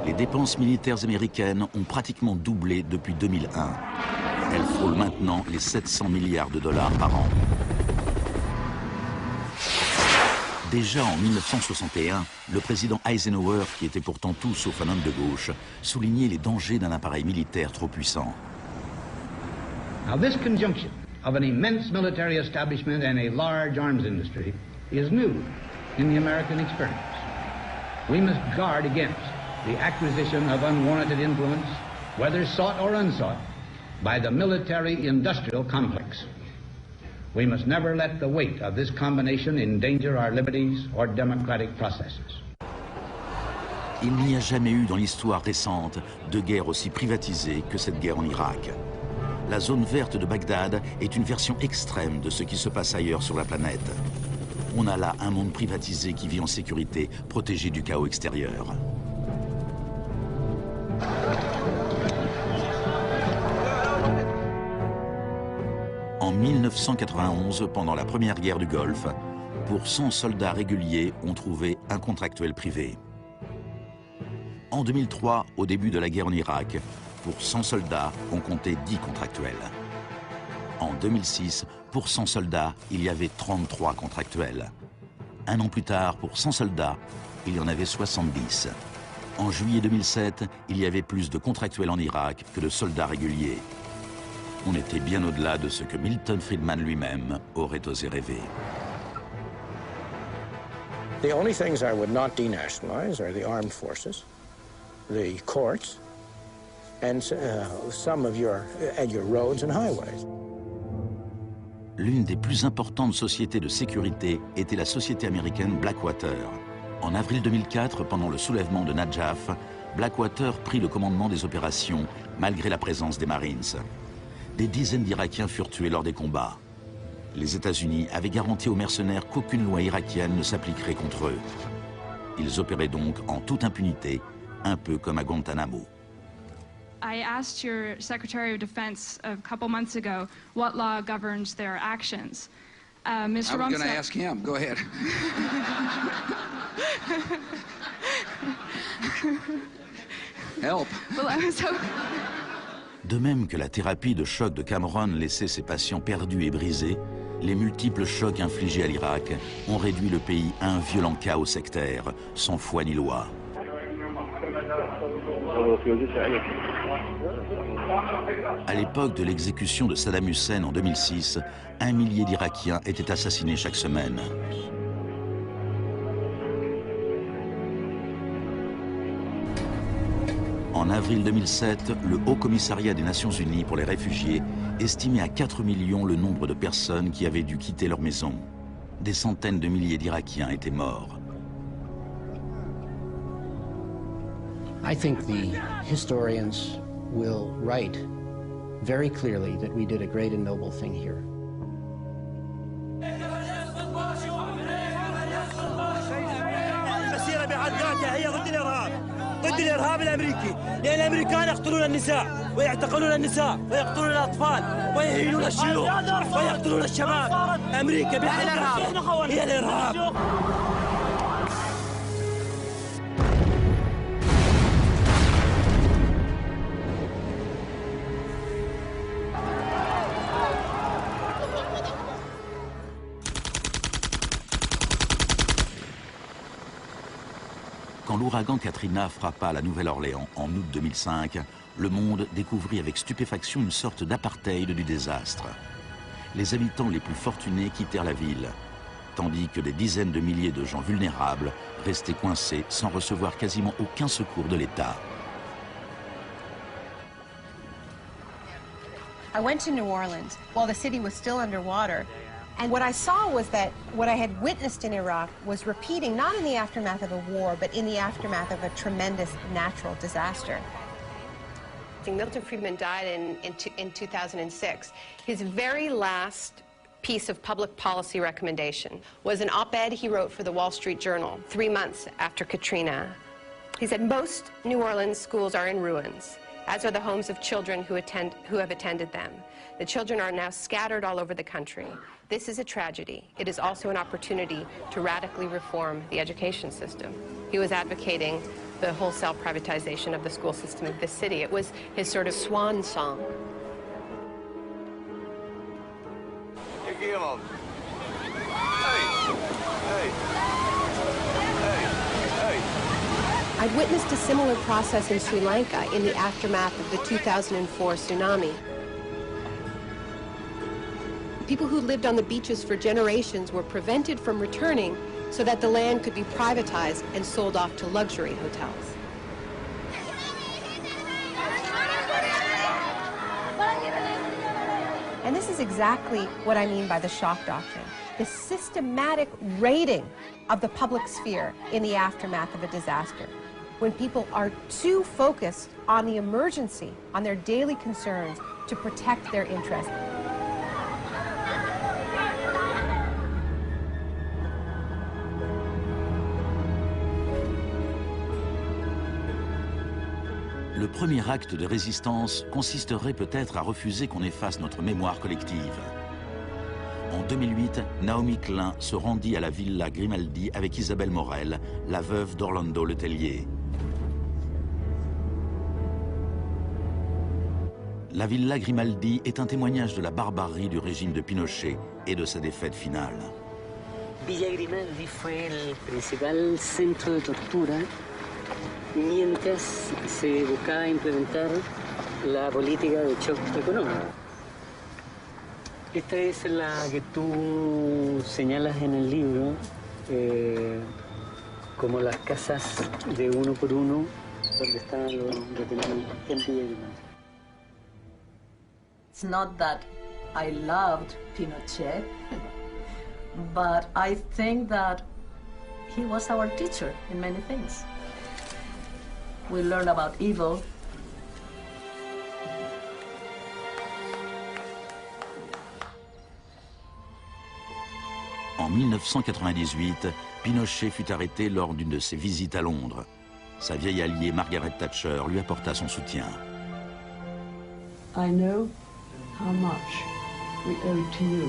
Les dépenses militaires américaines ont pratiquement doublé depuis 2001. Elles frôlent maintenant les 700 milliards de dollars par an. Déjà en 1961, le président Eisenhower, qui était pourtant tout sauf un homme de gauche, soulignait les dangers d'un appareil militaire trop puissant. Now this conjunction of an immense military establishment and a large arms industry is new in the American experience. We must guard against the acquisition of unwarranted influence, whether sought or unsought, by the military-industrial complex. We must never let the weight of this combination endanger our liberties or democratic processes. Il n'y a jamais eu dans l'histoire récente de guerre aussi privatisée que cette guerre en Irak. La zone verte de Bagdad est une version extrême de ce qui se passe ailleurs sur la planète. On a là un monde privatisé qui vit en sécurité, protégé du chaos extérieur. En 1991, pendant la première guerre du Golfe, pour 100 soldats réguliers, on trouvait un contractuel privé. En 2003, au début de la guerre en Irak, pour 100 soldats, on comptait 10 contractuels. En 2006, pour 100 soldats, il y avait 33 contractuels. Un an plus tard, pour 100 soldats, il y en avait 70. En juillet 2007, il y avait plus de contractuels en Irak que de soldats réguliers. On était bien au-delà de ce que Milton Friedman lui-même aurait osé rêver. The only things I would not denationalize are the armed forces, the courts, and some of your roads and highways. L'une des plus importantes sociétés de sécurité était la société américaine Blackwater. En avril 2004, pendant le soulèvement de Najaf, Blackwater prit le commandement des opérations, malgré la présence des Marines. Des dizaines d'Irakiens furent tués lors des combats. Les États-Unis avaient garanti aux mercenaires qu'aucune loi irakienne ne s'appliquerait contre eux. Ils opéraient donc en toute impunité, un peu comme à Guantanamo. I asked your Secretary of Defense a couple months ago what law governs their actions. Mr. I was going to ask him. Go ahead. Help. Well, I was hoping... De même que la thérapie de choc de Cameron laissait ses patients perdus et brisés, les multiples chocs infligés à l'Irak ont réduit le pays à un violent chaos sectaire, sans foi ni loi. À l'époque de l'exécution de Saddam Hussein en 2006, 1 millier d'Irakiens étaient assassinés chaque semaine. En avril 2007, le Haut Commissariat des Nations Unies pour les réfugiés estimait à 4 millions le nombre de personnes qui avaient dû quitter leur maison. Des centaines de milliers d'Irakiens étaient morts. I think the historians will write very clearly that we did a great and noble thing here. ضد الإرهاب الأمريكي، لأن الأمريكان يقتلون النساء ويعتقلون النساء ويقتلون الأطفال ويهينون الشيوخ ويقتلون الشباب. أمريكا بحقها هي الإرهاب. Quand l'ouragan Katrina frappa la Nouvelle-Orléans en août 2005, le monde découvrit avec stupéfaction une sorte d'apartheid du désastre. Les habitants les plus fortunés quittèrent la ville, tandis que des dizaines de milliers de gens vulnérables restaient coincés sans recevoir quasiment aucun secours de l'État. I went to New Orleans while the city was still underwater. And what I saw was that what I had witnessed in Iraq was repeating, not in the aftermath of a war, but in the aftermath of a tremendous natural disaster. Milton Friedman died in 2006. His very last piece of public policy recommendation was an op-ed he wrote for the Wall Street Journal 3 months after Katrina. He said, most New Orleans schools are in ruins, as are the homes of children who have attended them. The children are now scattered all over the country. This is a tragedy. It is also an opportunity to radically reform the education system. He was advocating the wholesale privatization of the school system of this city. It was his sort of swan song. I'd witnessed a similar process in Sri Lanka in the aftermath of the 2004 tsunami. People who lived on the beaches for generations were prevented from returning so that the land could be privatized and sold off to luxury hotels. And this is exactly what I mean by the shock doctrine, the systematic raiding of the public sphere in the aftermath of a disaster. When people are too focused on the emergency, on their daily concerns, to protect their interests. Le premier acte de résistance consisterait peut-être à refuser qu'on efface notre mémoire collective. En 2008, Naomi Klein se rendit à la Villa Grimaldi avec Isabelle Morel, la veuve d'Orlando Letelier. La Villa Grimaldi est un témoignage de la barbarie du régime de Pinochet et de sa défaite finale. Villa Grimaldi fue el principal centro de tortura mientras se buscaba implementar la política de shock económico. Esta es la que tú señalas en el libro como las casas de uno por uno donde estaban los detenidos en Villa Grimaldi. It's not that I loved Pinochet, but I think that he was our teacher in many things. We learned about evil. En 1998, Pinochet fut arrêté lors d'une de ses visites à Londres. Sa vieille alliée Margaret Thatcher lui apporta son soutien. I know how much we owe to you.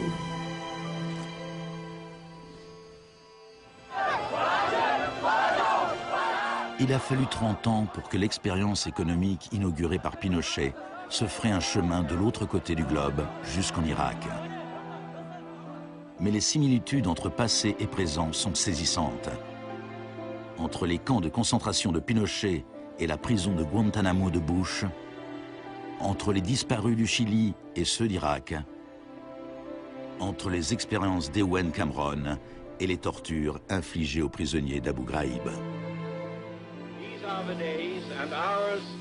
Il a fallu 30 ans pour que l'expérience économique inaugurée par Pinochet se fraie un chemin de l'autre côté du globe, jusqu'en Irak. Mais les similitudes entre passé et présent sont saisissantes. Entre les camps de concentration de Pinochet et la prison de Guantanamo de Bush, entre les disparus du Chili et ceux d'Irak, entre les expériences d'Ewen Cameron et les tortures infligées aux prisonniers d'Abu Ghraib.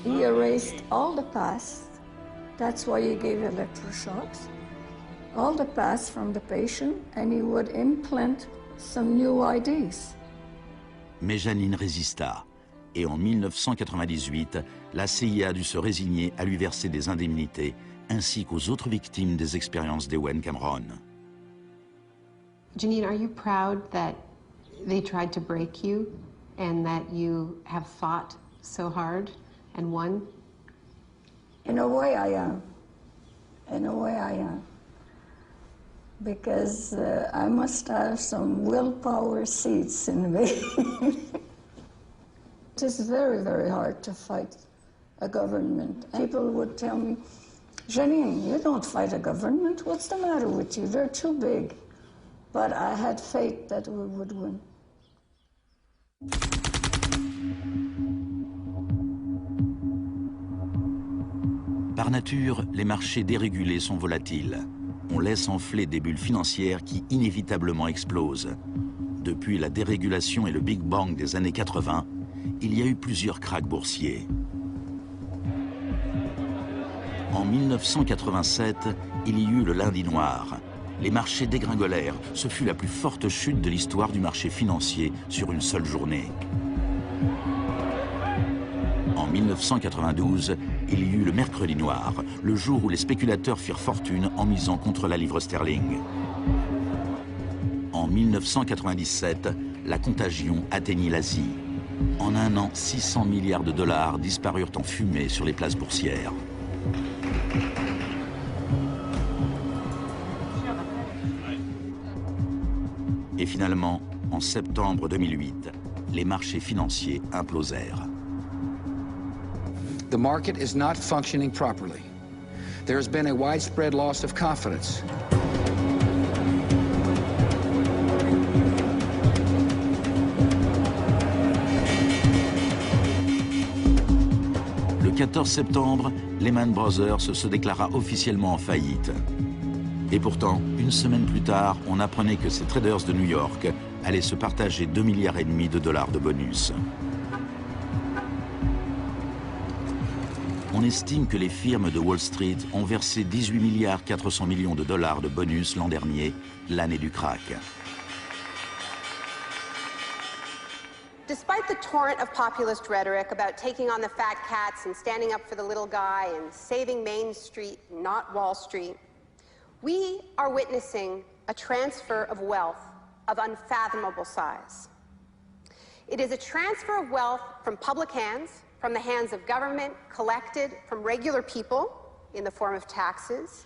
He erased all the past. That's why he gave electroshocks. All the past from the patient, and he would implant some new ideas. Mais Janine résista, et en 1998, la CIA a dû se résigner à lui verser des indemnités, ainsi qu'aux autres victimes des expériences d'Ewen Cameron. Janine, are you proud that they tried to break you and that you have fought so hard and won? In a way, I am. In a way, I am. Because I must have some willpower seeds in me. It is very, very hard to fight a government. People would tell me, Janine, you don't fight a government. What's the matter with you? They're too big. But I had faith that we would win. Par nature, les marchés dérégulés sont volatiles. On laisse enfler des bulles financières qui inévitablement explosent. Depuis la dérégulation et le Big Bang des années 80, il y a eu plusieurs krachs boursiers. En 1987, il y eut le lundi noir. Les marchés dégringolèrent. Ce fut la plus forte chute de l'histoire du marché financier sur une seule journée. En 1992, il y eut le mercredi noir, le jour où les spéculateurs firent fortune en misant contre la livre sterling. En 1997, la contagion atteignit l'Asie. En un an, 600 milliards de dollars disparurent en fumée sur les places boursières. Et finalement, en septembre 2008, les marchés financiers implosèrent. The market is not functioning properly. There has been a widespread loss of confidence. Le 14 septembre, Lehman Brothers se déclara officiellement en faillite. Et pourtant, une semaine plus tard, on apprenait que ces traders de New York allaient se partager 2,5 milliards de dollars de bonus. On estime que les firmes de Wall Street ont versé 18,4 milliards de dollars de bonus l'an dernier, l'année du krach. Despite the torrent of populist rhetoric about taking on the fat cats and standing up for the little guy and saving Main Street, not Wall Street, we are witnessing a transfer of wealth of unfathomable size. It is a transfer of wealth from public hands, from the hands of government, collected from regular people in the form of taxes,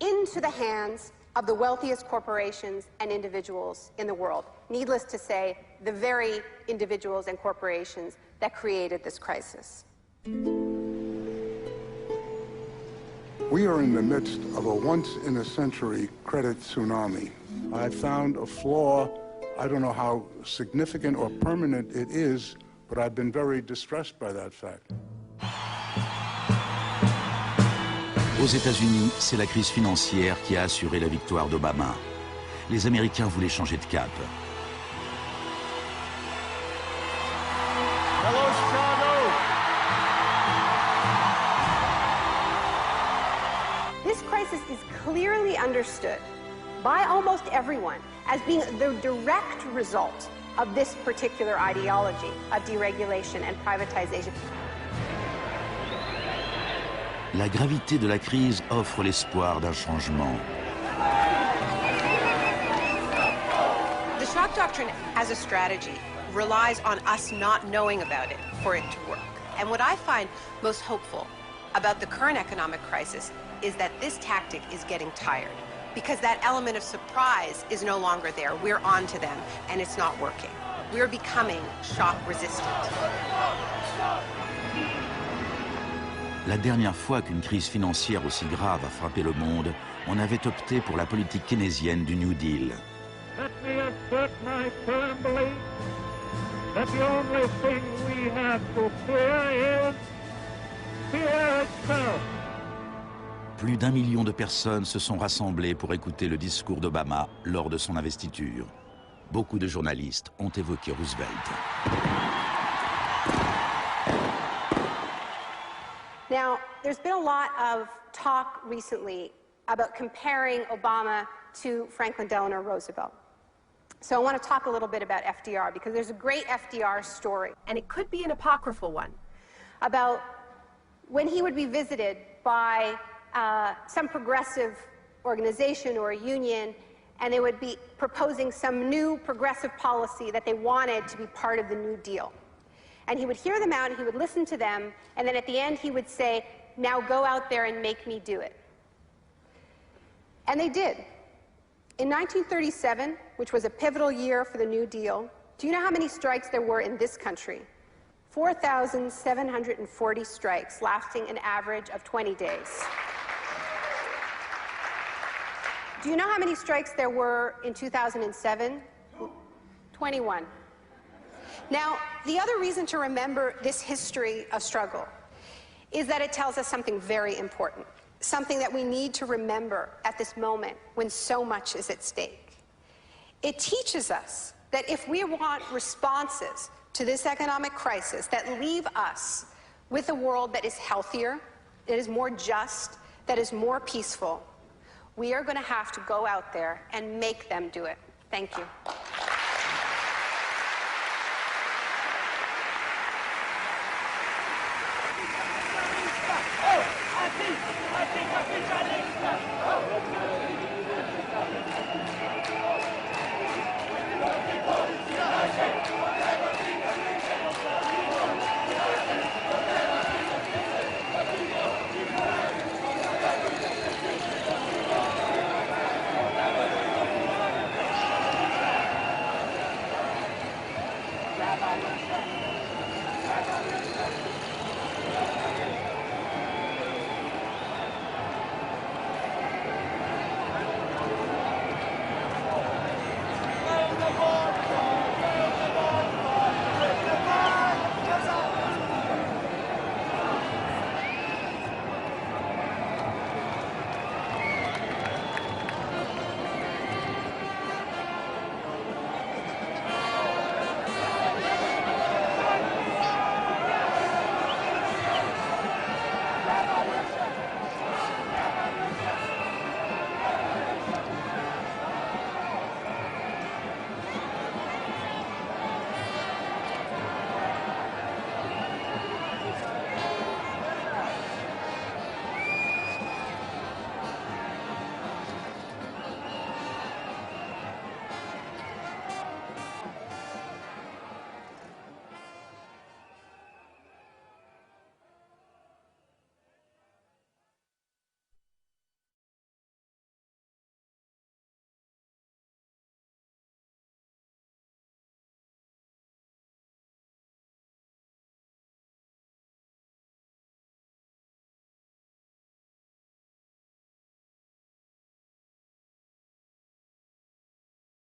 into the hands of the wealthiest corporations and individuals in the world. Needless to say, the very individuals and corporations that created this crisis. We are in the midst of a once-in-a-century credit tsunami. I found a flaw. I don't know how significant or permanent it is, but I've been very distressed by that fact. Aux États-Unis, c'est la crise financière qui a assuré la victoire d'Obama. Les Américains voulaient changer de cap. Hello, Chicago! This crisis is clearly understood by almost everyone as being the direct result of this particular ideology of deregulation and privatization. La gravité de la crise offre l'espoir d'un changement. The shock doctrine as a strategy relies on us not knowing about it for it to work. And what I find most hopeful about the current economic crisis is that this tactic is getting tired, because that element of surprise is no longer there. We're on to them, and it's not working. We're becoming shock resistant. La dernière fois qu'une crise financière aussi grave a frappé le monde, on avait opté pour la politique keynésienne du New Deal. Let me assert my firm belief And the only thing we have to fear is fear itself. Plus d'1 million de personnes se sont rassemblées pour écouter le discours d'Obama lors de son investiture. Beaucoup de journalistes ont évoqué Roosevelt. Now, there's been a lot of talk recently about comparing Obama to Franklin Delano Roosevelt. So I want to talk a little bit about FDR, because there's a great FDR story. And it could be an apocryphal one. About when he would be visited by some progressive organization or a union, and they would be proposing some new progressive policy that they wanted to be part of the New Deal. And he would hear them out, and he would listen to them, and then at the end he would say, now go out there and make me do it. And they did. In 1937, which was a pivotal year for the New Deal, do you know how many strikes there were in this country? 4,740 strikes, lasting an average of 20 days. Do you know how many strikes there were in 2007? 21. Now, the other reason to remember this history of struggle is that it tells us something very important, something that we need to remember at this moment when so much is at stake. It teaches us that if we want responses to this economic crisis that leave us with a world that is healthier, that is more just, that is more peaceful, we are going to have to go out there and make them do it. Thank you.